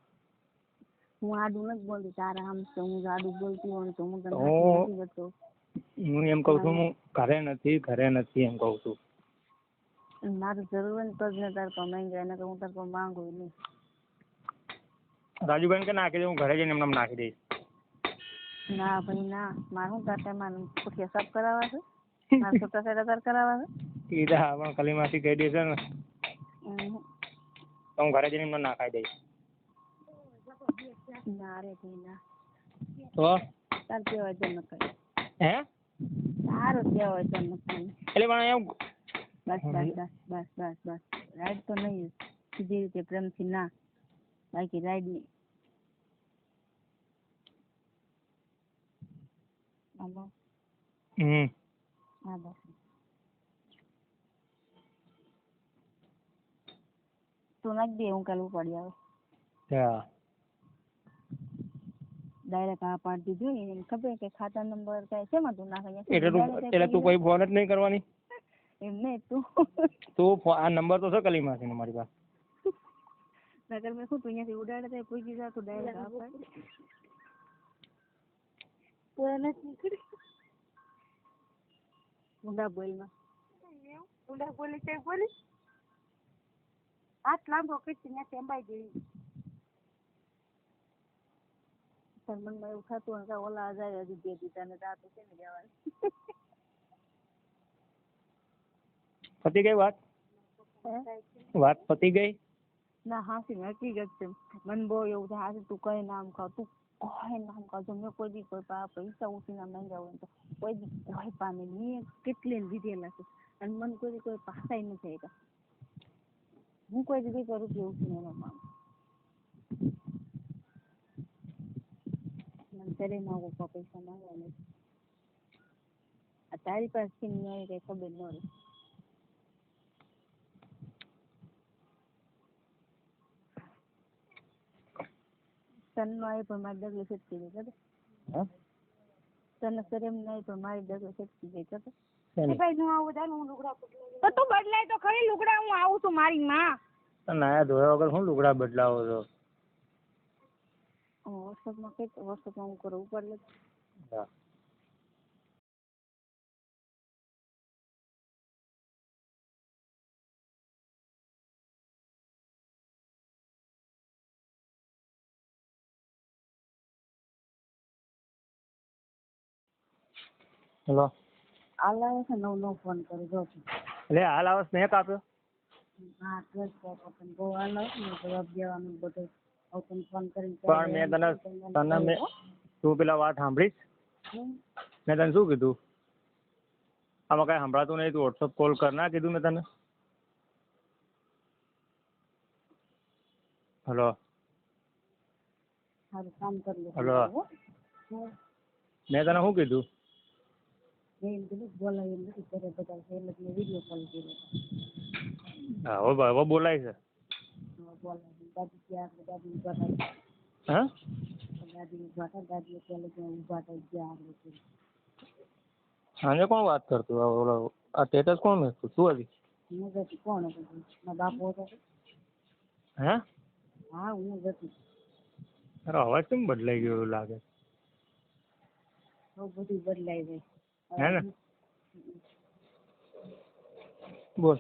હું આડું નથી બોલતી તારા આમ તો હું આડું બોલતી હોય તો હું તને નથી જતો. હું એમ કઉ છું હું ઘરે નથી એમ કઉ છું. મારું જરૂર હોય ને તો જ ને તાર પર માંગી જાય ને હું તાર પર માંગુ નહીં. રાજુભાઈ કે નાખી દે હું ઘરે જઈને એમને નાખી દઈશ. ના ભાઈ ના, મારે શું કરતા મારે ખુશિયા સાફ કરાવવા છે, મારે છોટા સાડા કરાવવા છે. એ તો હા પણ કલીમાંથી કહી દેશે ને તો હું ઘરે જઈને મને ના ખાઈ દઈશ. ના રે ભાઈ ના, તો તાર કેવાય તો ન કરે. હે સારું કેવાય તો ન કરે. એટલે પણ એમ બસ બસ બસ બસ બસ બસ રાઈડ તો નહીં, સીધી રીતે પ્રેમથી ના, બાકી રાઈડ નહીં. હાલો હા બસ તું નાખ દે, હું કાલે ઉપાડી આવે. ડાયરેક્ટ આ પાડી દીધું, એને ખબર કે ખાતા નંબર કઈ શેમાં તું નાખે. એટલે તું કોઈ ફોન જ નહીં કરવાની એમ નહીં તું આ નંબર તો છે કલીમાંથી મારી પાસે. નગર મેં શું તું અહીંયાથી ઉડાડે કોઈ દીધા તું ડાયરેક્ટ આ પાડી ઊંડા બોલમાં ઊંડા બોલી કઈ બોલી હાથ લાંબો કરી ત્યાં અંબાઈ જેવી મનમાં એવું થતું હોય કે ઓલા જાય હજી બે દીધા ને રાત છે ને જવાની. પતી ગઈ વાત પતી ગઈ ના હાસી હકીકત છે. મને બહુ એવું થાય હાસી તું કઈ નામ ખાવ, તું કોઈ નામ ખાવ. જો મેં કોઈ દી કોઈ પૈસા ઉઠીને માંગ્યા હોય તો કોઈ દી કોઈ પામે મેં કેટલી લીધેલા છે અને મને કોઈ દી કોઈ પાસાય નથી આવ્યા. હું કોઈ દી કોઈ રૂપિયા ઉઠીને એનો પામું. મને માંગો પૈસા માંગવા નથી. આ તારી પાસે કઈ ખબર ન રહે. તનનો આવી પણ મારી ડગલી છટકી ગઈ ખબર. તને સર એમ નહીં પણ મારી ડગલી છટકી ગઈ ખબર. ભાઈ હું આવું તારું હું લુગડા બદલાય તો તું બદલાય તો ખરી લુગડા. હું આવું છું મારી માં નાયા ધોયા વગર શું લુગડા બદલાવો છો. વોટ્સઅપમાં કઈ વોટ્સઅપમાં હું કરું ઉપર લખ. હેલો હાલ આવે છે નવ ફોન કરી જો એટલે હાલ આવે સ્નેક આપ્યો. હા બહુ હાલ આવે ને જવાબ દેવાનું બધું ફોન કરીને. પણ મેં તને મેં તું પેલા વાત સાંભળીશ. મેં તને શું કીધું આમાં કઈ સંભળાતું નહીં, તું વોટ્સઅપ કોલ કર ના કીધું મેં તને. હલો સારું કામ કરી લે. હલો મેં તને શું કીધું. બોલાવી નથી ઘરે બધા એટલે મેં વિડીયો કોલ કર્યો. હા હવે બોલાય છે. બોલાવી દાદી ત્યાં દાદી ઉભા થાય. હા દાદી ઉભા થાય દાદી અત્યારે ઉભા થાય ત્યાં આગળ. સાંજે કોણ વાત કરતું આ સ્ટેટસ કોણ મેકતું શું હતી. હું જતી કોણ હતું મારા બાપુ હતો. હે હા હું જતી. તારો અવાજ કેમ બદલાઈ ગયો એવું લાગે. બહુ બધું બદલાઈ જાય. હે ને બોલ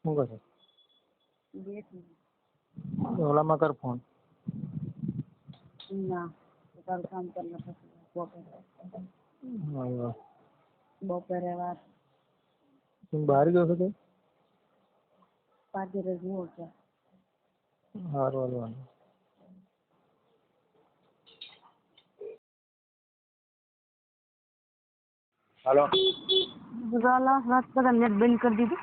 શું કરે ઓલામાં કર ફોન. ના તારું કામ કરી બપોરે વાત બહાર ગયો છો તો પાછી જુઓ છે. સારું હાલવાનું. હાલો વાત કરતા નેટ બંધ કરી દીધું.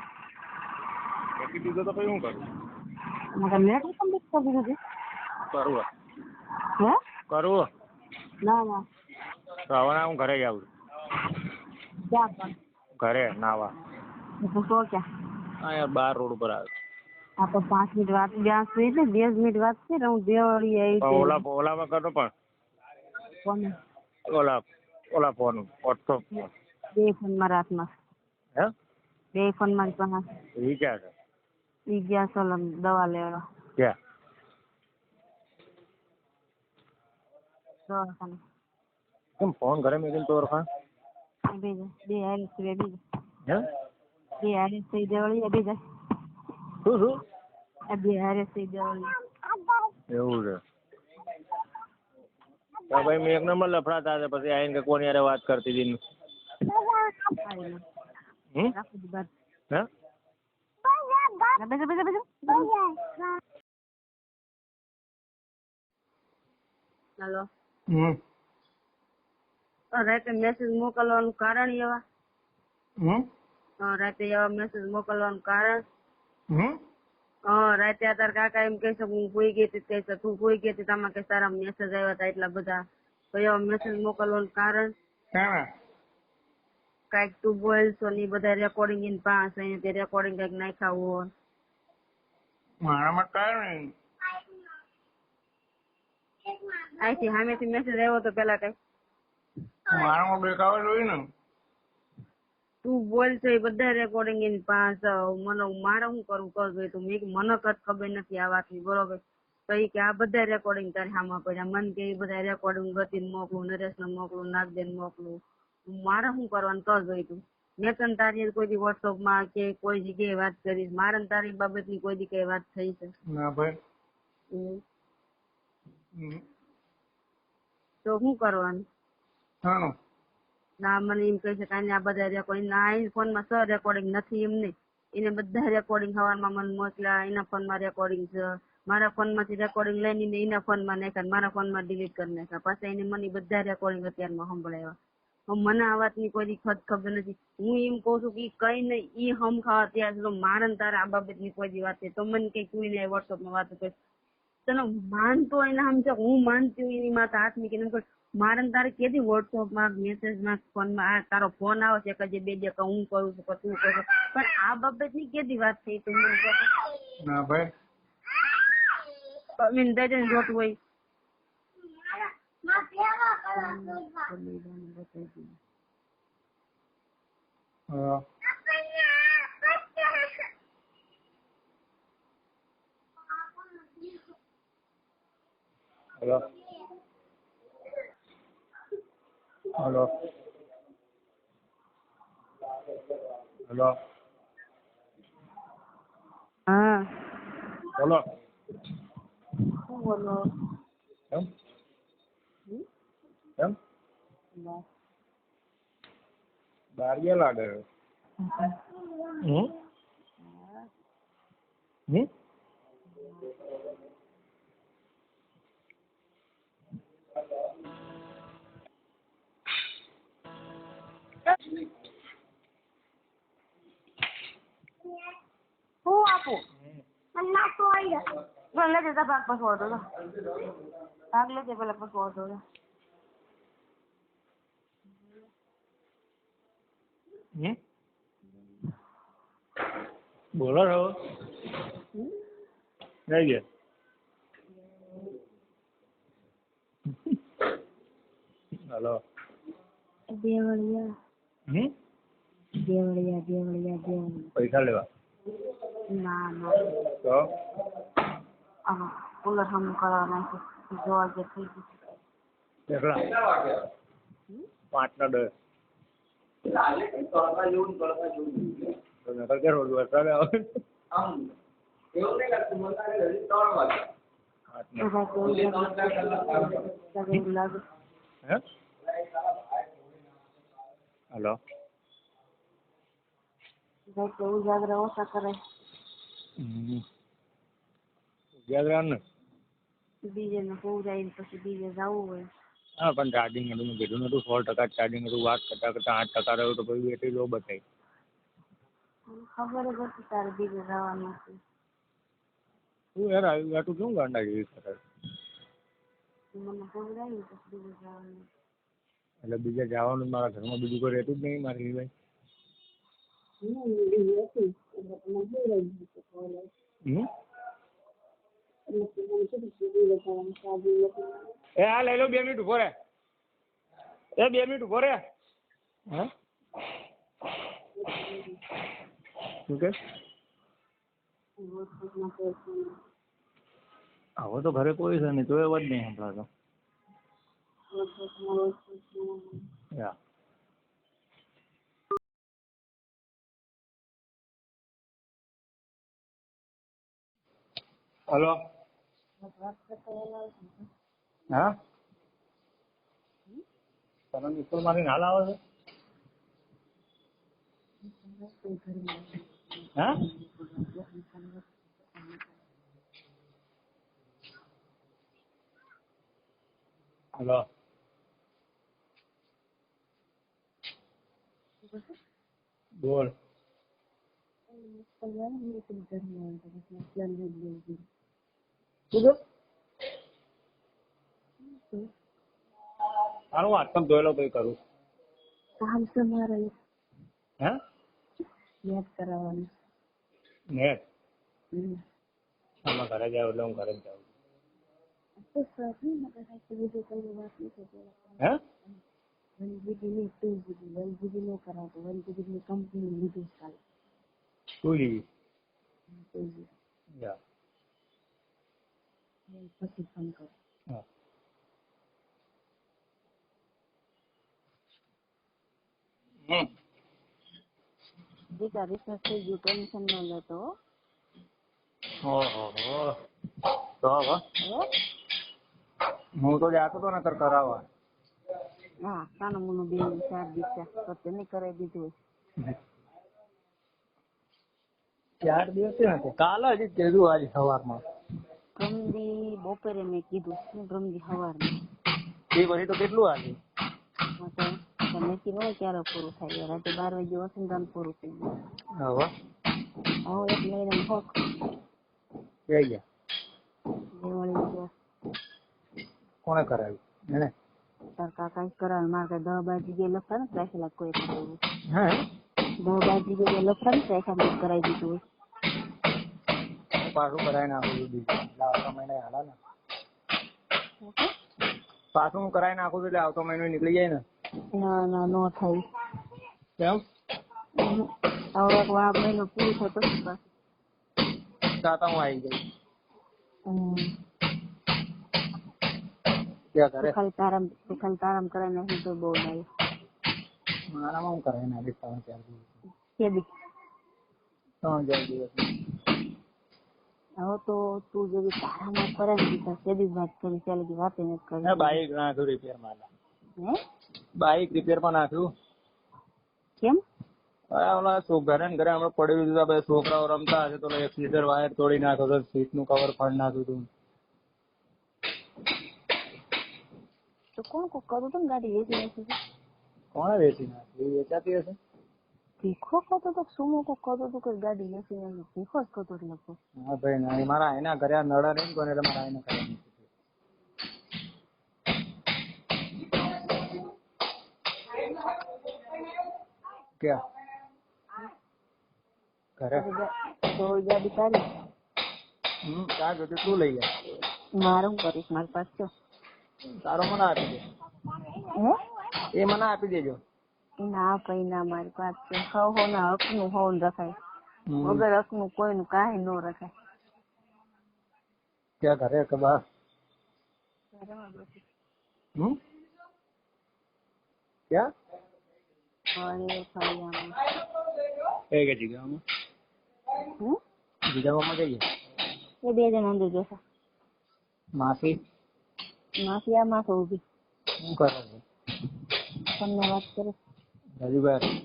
મૂકી દીધો તો પછી શું કરું. નેટ કમ્પ્લીટ કરી દીધું. કરવું હે કરવું ના ના તો હવે હું ઘરે જ આવું. ક્યાં પણ ઘરે નાવા. તો ક્યાં હા યાર 12 રોડ ઉપર આવે. આ તો 5 મિનિટ વાત જ્યાં સુધી ને 10 મિનિટ વાત છે ને હું દેવાળી આવી. ઓલામાં કરતો પણ કોને ઓલા ફોન વોટ્સઅપ બે ફોન મારા હાથમાં. હે બે ફોન મારી પાસે. ઈ ક્યાં છે. ઈ ગયા સોલમ દવા લેવા. ક્યાં દવાખાને. કેમ ફોન ઘરે મેકીને તો ઓળખાણ બે હારી છે બે હે બે હારી છે દેવાળી બે જાય. શું બે હારે છે દેવાળી. એવું છે. ભાઈ મેં એક નંબર લફડાતા હતા પછી આવીને કે કોની યારે વાત કરતી હતી હેલો રાતે મેસેજ મોકલવાનું કારણ એવા રાતે એવા મેસેજ મોકલવાનું કારણ રાતે તાર કાકા એમ કહે છે હું ભૂઈ ગઈ હતી કહે છે તું ભૂઈ ગઈ હતી તમારે કે તારા મેસેજ આવ્યા હતા એટલા બધા તો એવા મેસેજ મોકલવાનું કારણ કઈક તું બોલ છો ને બધા રેકોર્ડિંગ ઇન પાસ તે રેકોર્ડિંગ કઈક નાખ્યા હોય મારામાં કાંઈ નહીં અહીંથી સામેથી મેસેજ આવ્યો તો પેલા કઈ મારામાં બેકાવા જોઈએ ને તું બોલ છો એ બધા રેકોર્ડિંગ ઇન પાસ મને મારે શું કરવું કરજો તું મેં મને કદ ખબર નથી આ વાતની બરોબર તો એ કે આ બધા રેકોર્ડિંગ તારી સામે પડ્યા મને કે એ બધા રેકોર્ડિંગ ગતિને મોકલું નરેશને મોકલું નાગદેને મોકલું મારે શું કરવાનું કર જોઈ તું મેં તને તારી કોઈ દી વોટ્સઅપમાં કે કોઈ જગ્યાએ વાત કરીશ મારે તારી બાબતની કોઈ દી કઈ વાત થઈ છે ના ભાઈ તો શું કરવાનું ના મને એમ કહી શકાય આ બધા રેકોર્ડિંગ ના ફોનમાં સર રેકોર્ડિંગ નથી એમ નહીં એને બધા રેકોર્ડિંગ હવારમાં મને મોકલ્યા એના ફોનમાં રેકોર્ડિંગ છે મારા ફોનમાંથી રેકોર્ડિંગ લઈને એના ફોનમાં નાખ્યા મારા ફોનમાં ડિલીટ કરી નાખ્યા પાછા એને મને બધા રેકોર્ડિંગ અત્યારમાં સંભળાવ્યા મને આ વાતની કોઈ ખબર નથી હું એમ કઉ છું કે કઈ નહીં ઈ હમ ખાવા ત્યાં સુધી મારે ને તારે આ બાબતની કોઈ વાત છે તો મને કઈ કોઈ વોટ્સઅપમાં વાત કરી તને માનતો હોય ને સમજો હું માનતી હોય એની માથે હાથ મૂકીને મારે તારે કેદી વોટ્સઅપમાં મેસેજમાં ફોનમાં આ તારો ફોન આવે છે કે જે બે હું કરું છું કે તું કરું પણ આ બાબતની કેદી વાત થઈ તું મને ના ભાઈ મિંદા જોતું હોય હેલો હેલો હેલો હા બોલો શું બોલો એમ એમ બહાર ગયા લાગે હું આપું મને લેજે ભાગ પછી ઓઢો ભાગ લેજે પેલા પછી ઓઢો બોલો છો કઈ ગયા હેલો દેવળિયા પૈસા લેવા ના તો કુલર હમ કરવા નાખી જોવા જે થઈ ગયું કેટલા 5 ના 10 રોડ વરસાદ આવે હેલો ઉજાગરા ઓછા કરે ઉજાગરા ને બીજે ને જાય પછી બીજે જવું હોય હા પણ ચાર્જિંગ હતું મેં કીધું નતું 100% ચાર્જિંગ હતું વાત કરતા કરતા 8% રહ્યું તો પછી બેટરી લો બતાવી ખબર જ હતી તારે બીજે જવાનું હતું શું યાર આવ્યું તું કેવું ગાંડા જેવી કરે મને ખબર આવી પછી બીજે જવાનું એટલે બીજે જવાનું મારા ઘરમાં બીજું કોઈ રહેતું જ નહીં મારી ભાઈ એ હા લઈ લો 2 મિનિટ ઉભો રે 2 મિનિટ ઉભો રે હા શું કે હવે તો ઘરે કોઈ છે નહીં તો એ વાત નહીં સંભળાતો હલો હા તમે સ્કૂલ માંથી હાલ આવો છો? હા હલો બોલ. હારું વાત પણ જોઈ લો તો કરું. કામ છે મારે હે નેટ કરાવવાનું. નેટ આમાં ઘરે જાવ એટલે હું ઘરે જ જાઉં. તો સાચી ને કઈ બીજું કઈ વાત નથી. હે 1 GB નહીં 2 GB 1 GB નો કરાવતો 1 GB ની કંપની લીધું ચાલે. શું લીધી? 2 GB યા પછી ફોન કરો. હા દીકરા રિસર્ચ થઈ ગયું ટેન્શન ન લેતો. ઓહો તો હવે હું તો જાતો હતો ને કરાવવા. હા કાનો મુનો બે 4 દિવસ તો તેને કરાવી દીધું. 4 દિવસ નથી કાલે જ કીધું આજે સવારમાં. ગમદી બપોરે મેં કીધું શું ગમદી સવારમાં. એ પછી તો કેટલું આજે? તમે કીધું ક્યારે પૂરું થાય રાતે 12 વાગે વસંત પૂરું થઈ ગયું. હવે એક મહિના હોક થઈ ગયા. દિવાળી છે. કોને કરાવ્યું એને? તાર કાકા કરાવે મારે કઈ 10-12 જગ્યાએ લખતા ને રાખેલા કોઈ કરાવ્યું. હે 10-12 જગ્યાએ લખતા ને રાખેલા કરાવી દીધું. પાછું કરાવી નાખું છું આવતા મહિને હાલા ને. પાછું હું કરાવી નાખું છું એટલે આવતો મહિનો નીકળી જાય ને. ના ના નો થાય. કેમ? હવે આ મહિનો પૂરો થતો પછી તાતા હું આવી ગઈ. ક્યાં કરે? ખાલી તારામ કરાવી નાખી તો બહુ લાગે. મારામાં હું કરાવી નાખીશ 3-4 દિવસ. કે બી 3-4 દિવસ. હવે તો તું જેવી તારામાં કરાવી દીધા સેદી વાત કરી ચાલે કે વાત નથી કરી. બાઈક નાખ્યું રિપેર માં. હે બાઈક રિપેર માં નાખ્યું. કેમ? ઓલા ઘરે ને ઘરે હમણાં પડી દીધું બધા છોકરાઓ રમતા હશે તો એક સીટર વાયર તોડી નાખ્યો તો સીટ નું કવર ફાડી નાખ્યું હતું. તો કોણ કરું તો ગાડી વેચી નાખી? કોણે વેચી નાખી? વેચાતી હશે. ભીખો કતો તો સુમો કો કતો તો કે ગાડી વેચી નાખી. ભીખો જ કતો લખો. હા ભાઈ ના મારા એના ઘરે નડા નહીં કોને એટલે મારા એને કરાવી ક્યાં ઘરે તો ગાડી તારી. ક્યાં ગયું તું લઈ ગયા? મારું કરીશ મારી પાસે છો. તારો મને આપી દે. એ મને આપી દેજો. ના ભાઈ ના મારી પાસે છે. હો ના હક નું હો રખાય વગર હક નું કોઈનું કાંઈ ન રખાય. ક્યાં ઘરે કે બહાર? ક્યાં? એ કે જગ્યામાં? જગ્યામાં જઈએ. એ 2 જણા અંદર જશે. માસી આ માથે ઉભી. શું કરે છે? તમને વાત કરે. રવિભાઈ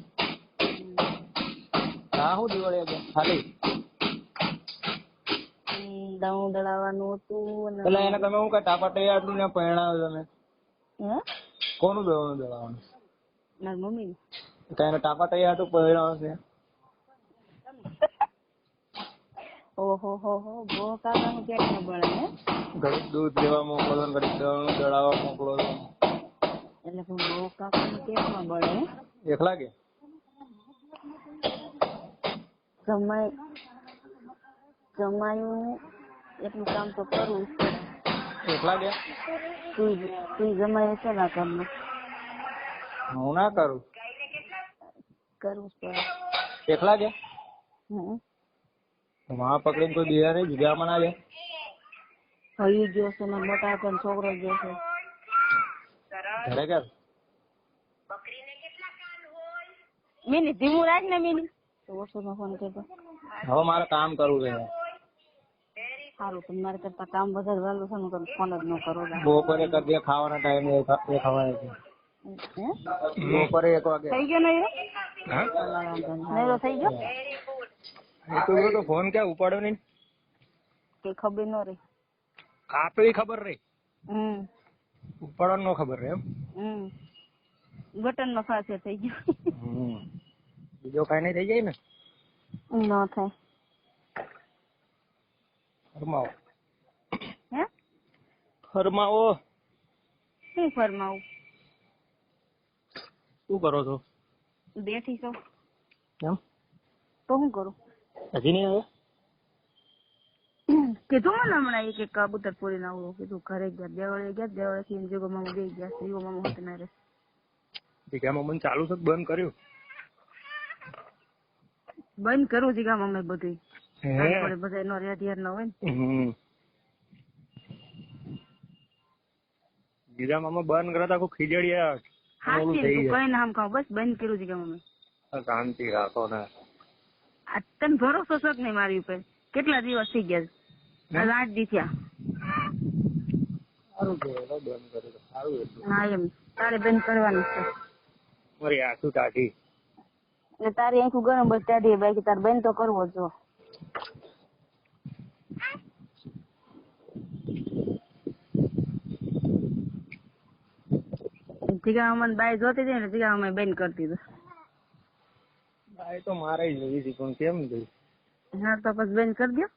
હા હું દિવાળી ખાલી દઉં દળાવવાનું હતું. એટલે એને તમે હું કઈ ટાપા તૈયાર હતું ને પહેણાવ્યો તમે? હે કોનું દળાવવાનું? મારી મમ્મી. કઈ એને ટાપા તૈયાર હતું પહેણાવ્યો છે? ઓહો હો હો બહુ કાકાનું પેટ ન બળે હે. ઘડીક દૂધ લેવા મોકલો છો, ઘડીક દળાવવા મોકલો છો. એટલે બહુ કાકાનું પેટ ન બળે હે. એકલા કે? જમાયું એટલું કામ તો કરવું જ પડે. એકલા કે? તું જમાય છે ના કરવું? હું ના કરું. કરવું જ પડે. એકલા કે? વહાં પકડીને કોઈ બીજા નહીં જગ્યામાં ના જાય? હયું ગયો છે ને મોટા પણ છોકરો ગયો છે. ઘરે કે? મિની ધીમું રાખ ને મિની. તો વોટ્સએપમાં ફોન કરતો. હવે મારે કામ કરવું છે. સારું તમારે કરતા કામ વધારે વહેલું છે ને ફોન જ ન કરો. બપોરે કરી દે ખાવાના ટાઈમે એ ખવાય છે. બપોરે 1 વાગે થઈ ગયો નહીરો? હા નહીરો થઈ ગયો? એ તો ફોન ક્યાં ઉપાડ્યો નહીં કે ખબર ન રહી. આપણી ખબર રહી ઉપાડવાનું ન ખબર રહે એમ બટન નો ફાસે થઈ ગયો. બીજો કઈ નહીં થઈ જાય ને? ન થાય. ફરમાવો. હે ફરમાવો. શું ફરમાવું? શું કરો છો? બેઠી છો. કેમ? તો શું કરું? હજી નહીં આવે? કીધું મને હમણાં એક કબૂતર પૂરી ના આવું કીધું ઘરે ગયા દેવળે થી જીગો મામા બે ગયા જીગો મામા હોત ના રે. જીગામાં મને ચાલુ છે બંધ કર્યું? બંધ કરું જીગા મામા બધું બધા નો રેડિયર ન હોય ને. જીગા મામા બંધ કરતા આખું ખીજડિયા હા કઈ નામ ખાવ બસ બંધ કર્યું જીગા મામા. શાંતિ રાખો ને. આ તને ભરોસો છે નહીં મારી ઉપર? કેટલા દિવસ થઈ ગયા? 8 દી થયા. સારું કહેવાય બંધ કર્યું સારું એટલું. હા એમ તારે બંધ કરવાનું છે. મારી આંખું કાઢી એટલે તારી આંખું ગરમ બસ કાઢી બાકી તારે બંધ તો કરવો જો. જીગા મને બાય જોતી હતી ને જીગા અમે બંધ કરતી હતી. એ તો મારે જોઈ હતી પણ કેમ જોઈ? હા તો પછી બંધ કરી દો.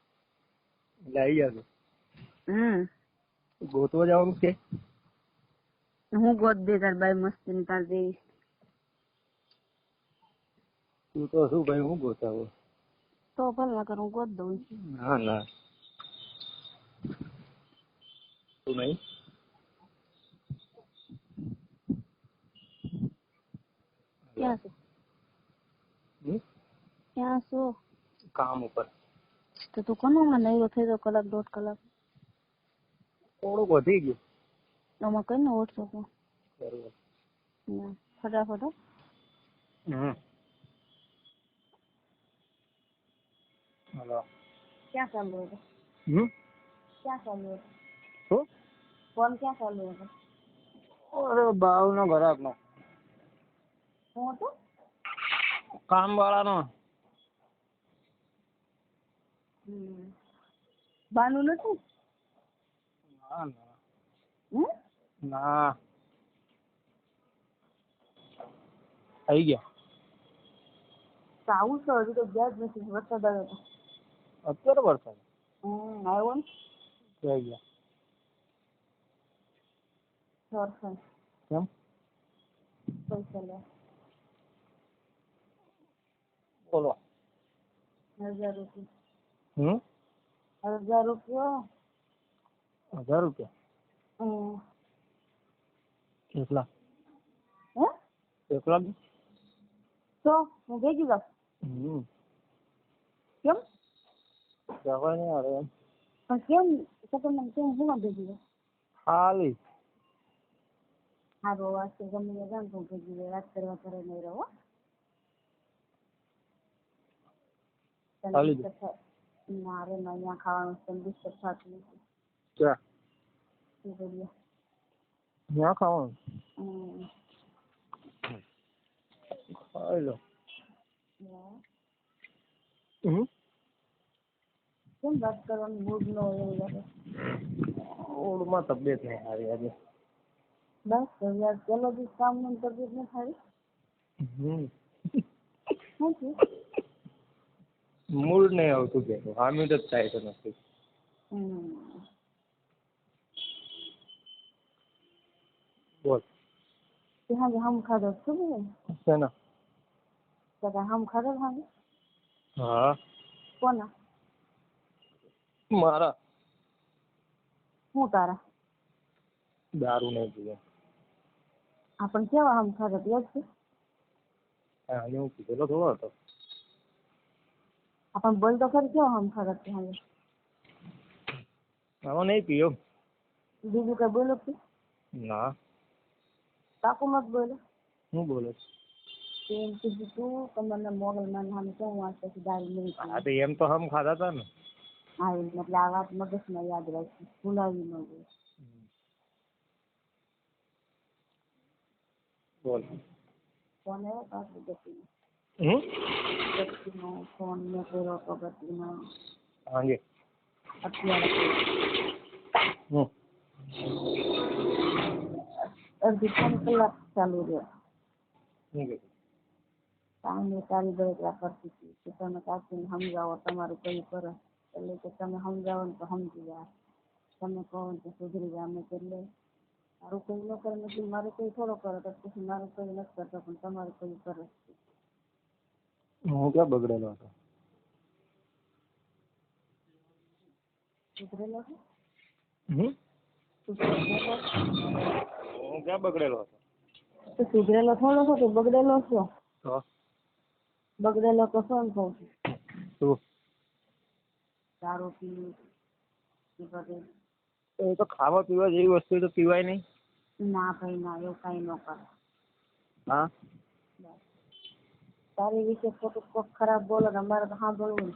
લઈ જજો. ગોતવા જવાનું છે? હું ગોત દે તાર બાય મસ્તી ની તાર જેવી. તું તો શું ભાઈ હું ગોતાવો? તો ભલે કર હું ગોત દઉં. ના ના તું નહીં. ક્યાં છો? ક્યાં છો? કામ ઉપર. તો તું કોનો માં નહીરો થઈ તો 1-1.5 કલાક? થોડુંક વધી ગયું. આમાં કઈ ને વોટ્સઅપ માં બરોબર. ફટાફટ. હલો. ક્યાં ચાલુ હતો? ક્યાં ચાલુ હતો? શું? ફોન ક્યાં ચાલુ હતો? અરે બાવ નો ઘરાક નો. શું હતું? કામ વાળા નો. બાનું નથી? ના ના ના આવી ગયા. તો આવું છે હજુ તો ગયા જ નથી. વરસાદ આવ્યો હતો. અત્યારે વરસાદ આવ્યો ને આવી ગયા. વરસાદ કેમ? પૈસા લે. બોલો. 1000 રૂપિયા. 1000 રૂપિયા. 1000 રૂપિયા? કેટલા? એકલા? તો હું ભેગી જાઉં. કેમ? જવાય નહીં અરે એમ. પણ કેમ તમને કેમ હું ભેગી જાઉં? ખાલી સારો વાત છે. ગમે જાણ તો ભેગી વાત કરવા કરે નહીં રહો. મારે અહીંયા ખાવાનું ડિસ્ટર્બ થતું નથી. ક્યાં? ત્યાં ખાવાનું? ખાઈ લો. કેમ વાત કરવાનું મૂડ ન હોય એવું લાગે? મૂડમાં તબિયત નહીં સારી આજે. બસ યાર પેલો દિવસ કામ ની તબિયત નહીં સારી? શું થયું? મૂડ નહીં આવતું કે હામી જ થાય તો નથી. બોલ. હા હમ ખાધો શું ને? શેના? હમ ખાધો હા? હા. કોના? મારા. હું તારા? દારૂ નહીં પીવે. પણ કેવા હમ ખાધો યાદ છે? હા હું પીધેલો થોડો હતો. પણ બોલ તો ખરી કેવા હમ ખાધો હવે? આમાં નહીં પીયો. બીજું કઈ બોલો કે? ના. કાકુ મત બોલો. હું બોલે? એમ કીધું તું તમને મોગલમાં નામ કેમ વાંચે છે દારૂ નહીં? હા તો એમ તો હમ ખાધા હતા ને. હા એટલે આ વાત મગજમાં યાદ રાખી ભૂલાવી ન ગઈ. બોલ. ફોન આવ્યો તો આપણી ગતિનો. ગતિનો ફોન મેં કર્યો તો ગતિનો. હાજી. અત્યારે અડધી 3 કલાક ચાલુ રહ્યો. સામે તારી બળતરા કરતી હતી કે તમે કાકીને સમજાવો તમારું કઈ કરે, એટલે કે તમે સમજાવો ને તો સમજી જાય, તમે કહો ને તો સુધરી જાય. અમે એટલે મારું કોઈ ન કરે નથી, મારું કોઈ થોડો કરે તો પછી મારું કોઈ નથી કરતો, પણ તમારું કોઈ કરે. હું ક્યાં બગડેલો હતો? સુધરેલો છે? હું ક્યાં બગડેલો હતો? તો સુધરેલો થોડો છો, તો બગડેલો છો? તો બગડેલો તો શું કહું છું? શું? દારૂ પી બધું. એ તો ખાવા પીવા જેવી વસ્તુ તો પીવાય નહીં. ના ભાઈ ના, એવું કઈ ન કરે. હા, તારી વિશે ખોટું કોક ખરાબ બોલે તો અમારે તો સાંભળવું ને.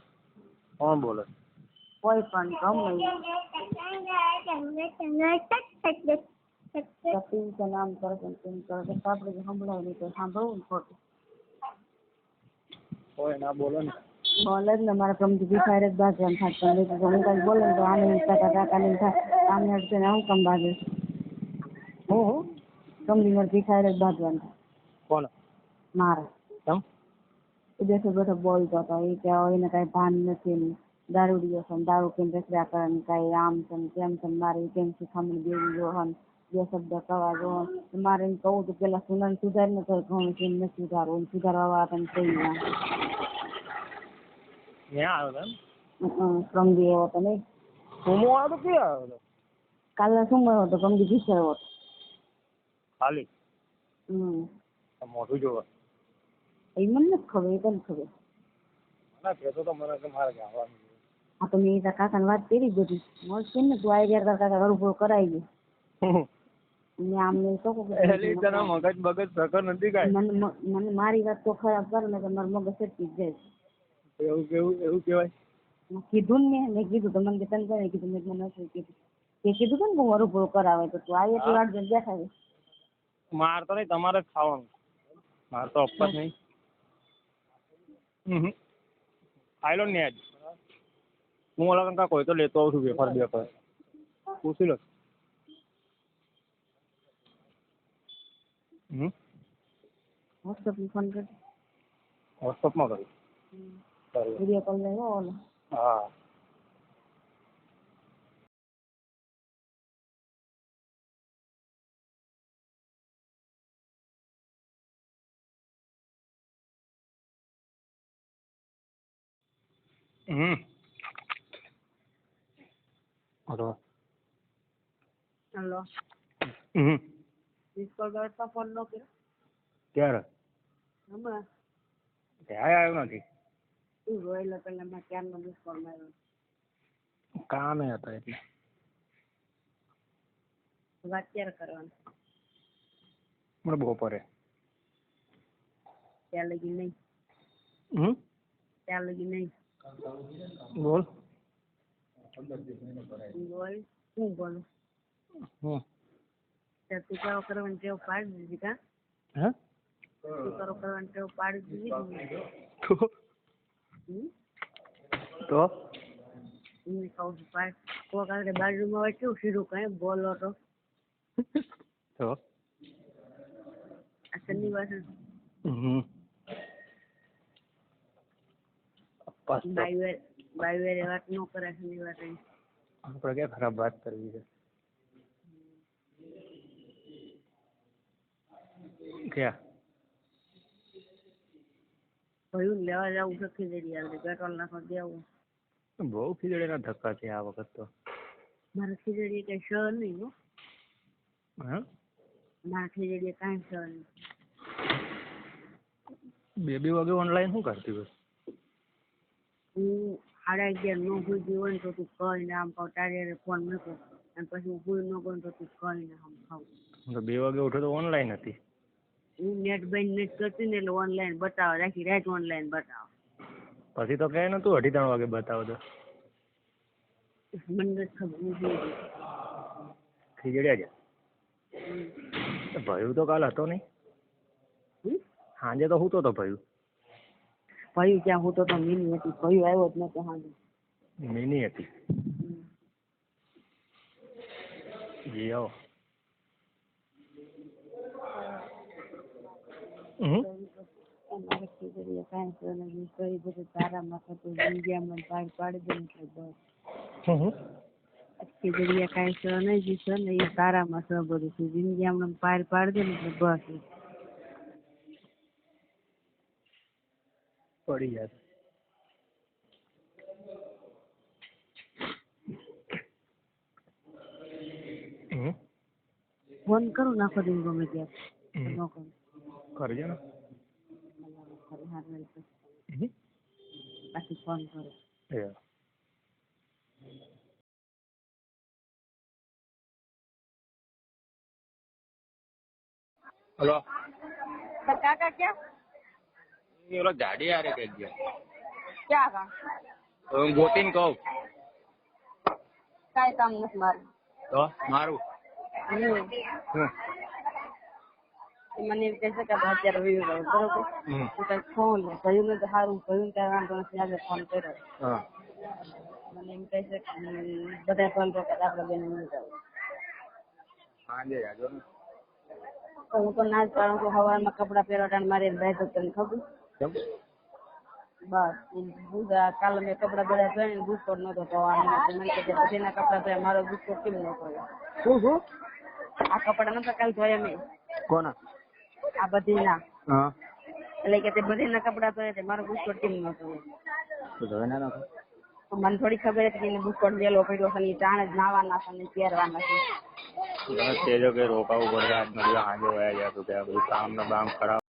કોણ બોલે? કોઈ પણ ગમે નામ કરે છે તેમ કરે છે, આપણે સંભળાય નહીં તો સાંભળવું ને ખોટું. કોઈ ના બોલે ને. બોલે જ ને, મારા ગમતી ભીખાય જ બાજવાનું થાય. હું કઈ બોલે તો આને કાકા ને થાય, આને અડચે ને હું કમ બાજુ હું ગમતી મારે ભીખાય જ બાજવાનું થાય. કોણ? મારે કેમ? એ બેઠો બેઠો બોલતો હતો એ કે એને કઈ ભાન નથી ને, દારૂડિયો છે ને, દારૂ પીને રખડ્યા કરે ને, કઈ આમ છે ને તેમ છે ને, મારે કેમ શીખામણ દેવી જો બે શબ્દ કવા જો. મારે એમ કહું તો પેલા સુનાને સુધાર ને તો ઘણું કેમ નથી સુધારવું, સુધારવા વાળા તમે કઈ ના આવ્યો હતો સમજી એવો તો નહીં. હું આવ્યો તો ક્યાં આવ્યો હતો? કાલે શું મળ્યો હતો? ગમતી ભીસાયો હતો ખાલી. મોઢું જોવા એ મને નથી ખબર, એ તને ખબર. ના કહેતો તો મને કે મારે જવાનું. હા તો મેં કાકા ને વાત કરી બધી મળશે ને, તું આવી ગયા કાકા ઘર ઉભો કરાવી દે. મેં આમ નહીં કહું મગજ બગજ પ્રકર નથી કાંઈ. મને મારી વાત તો ખરાબ કરે ને તો મારું મગજ સટકી જ જાય. એવું કહેવાય? કીધું ને મેં કીધું તો મને તને કરે કીધું, મેં મને નથી કીધું. તે કીધું કે હું મારું પૂરું કરાવે તો તું આવી એટલી વાર બેઠા છે. માર તો નહીં, તમારે જ ખાવાનું. માર તો અપત નહીં. ખાઈ લો ને આજ. હું ઓલા કંકા કોઈ તો લેતો આવું છું વેફર બેફર. પૂછી લો. વોટ્સઅપ ફોન કર. વોટ્સઅપમાં કરું. વિડીયો કોલ લઈ ઓલો. હા. હલો. હલો. મિસ કોલ કરતા ફોન નો કર્યો? ક્યારે? હમણાં. ત્યાં આવ્યો નથી. તું રોયેલો પેલા મેં ક્યારનો મિસ કોલ માર્યો. કામે હતા એટલે. વાત ક્યારે કરવાની? મને બપોરે. ત્યાં લગી નહીં. ત્યાં લગી નહીં. બોલ. બોલ શું બોલું? તું કરો કરવાની ટેવ પાડી દીધી કા? હે? તું કરો કરવાની ટેવ પાડી દીધી. તો હું કહું છું પાડ. કોક આગળ બાજુમાં હોય કેવું સીધું કઈ બોલો તો. તો આ શનિવાર બાઈ વાત ન કરે શનિવાર. આપણે ક્યાં ખરાબ વાત કરવી છે? ક્યાં ભયું લેવા જવું છે ખીચડી આવે પેટ્રોલ નાખવા દેવું. બહુ ખીચડીના ધક્કા છે આ વખત તો. મારે ખીચડી કઈ શ નહીં હો. હા, મારે ખીચડી કાંઈ શ નહીં. 2 વાગે ઓનલાઈન શું કરતી હોય? હું 11:30 નો સુધી હોય ને તો તું કહીને આમ ખાવ, તારે ફોન મૂકો અને પછી હું ભૂલ ન કરું તો તું કહીને આમ ખાવ. 2 વાગે ઉઠો તો ઓનલાઈન હતી. હું નેટ બંધ નથી કરતી ને એટલે ઓનલાઈન બતાવે, રાખી રાત ઓનલાઈન બતાવે. પછી તો કઈ નતું 2:30 વાગે બતાવો તો. મને નથી ખબર હું ખીચડી આજે ભયું તો કાલ હતો નહીં. સાંજે તો હું તો ભયું ભયું ક્યાં હું તો મિની હતી, ભયું આવ્યો જ નતો હાંજે. મિની હતી જી આવો. અમારે ખીજડીએ કાંઈ છે નહીં, કઈ બધું તારામાં થતું જિંદગીમાં પાડ પાડી દે એટલે બસ. ખીજડીએ કાંઈ છે નહીં, જે છે ને એ તારામાં છે બધું, જિંદગીમાં પાડ પાડી દે ને એટલે બસ. પડી જાય ફોન કરું નાખો દઉં ગમે ત્યારે ન કરું. કરજો ને પાછી ફોન કરો. હલો કાકા ક્યાં ઓલો ગાડી આરે કઈ ગયા ક્યાં કા હું ગોતીને કહું કાંઈ કામ નથી મારું. તો મારું મને એમ કહે છે કે અત્યારે વયું ગયું બરોબર, કઈ ફોન ભયું ને તો સારું, ભયું ત્યાં વાંધો નથી, આજે ફોન કર્યો. મને એમ કહે છે કે બધા ફોન પર આપડે બેન નહીં જાવ. સાંજે જાજો ને. તો હું તો ના જ પાડું છું, સવારમાં કપડાં પહેરવા મારે ભાઈ તો તને ખબર બસ કાલે મેં કપડા બધા ધોઈને ગુસ્કોટ નતો ધોવાનો, મને કહે બધીના કપડા ધોયા, મારો ગુસ્કોટ કેમ ન ધોયો? શું આ કપડા નતા કાલે ધોયા મેં. કોના? આ બધી ના હા એટલે કે તે બધીના કપડા ધોયા, મારો ગુસ્કોટ કેમ ન ધોયો? તો ધોઈ ના નાખો. મને થોડી ખબર હતી કે ગુસ્કોટ વેલો પડ્યો છે, ચાણે જ નાવાના છે ને પહેરવાના છે. તેજો કે રોકાવું પડશે આજનો દિવસ સાંજે વયા જતું ત્યાં બધું કામ ને બામ ખરાબ.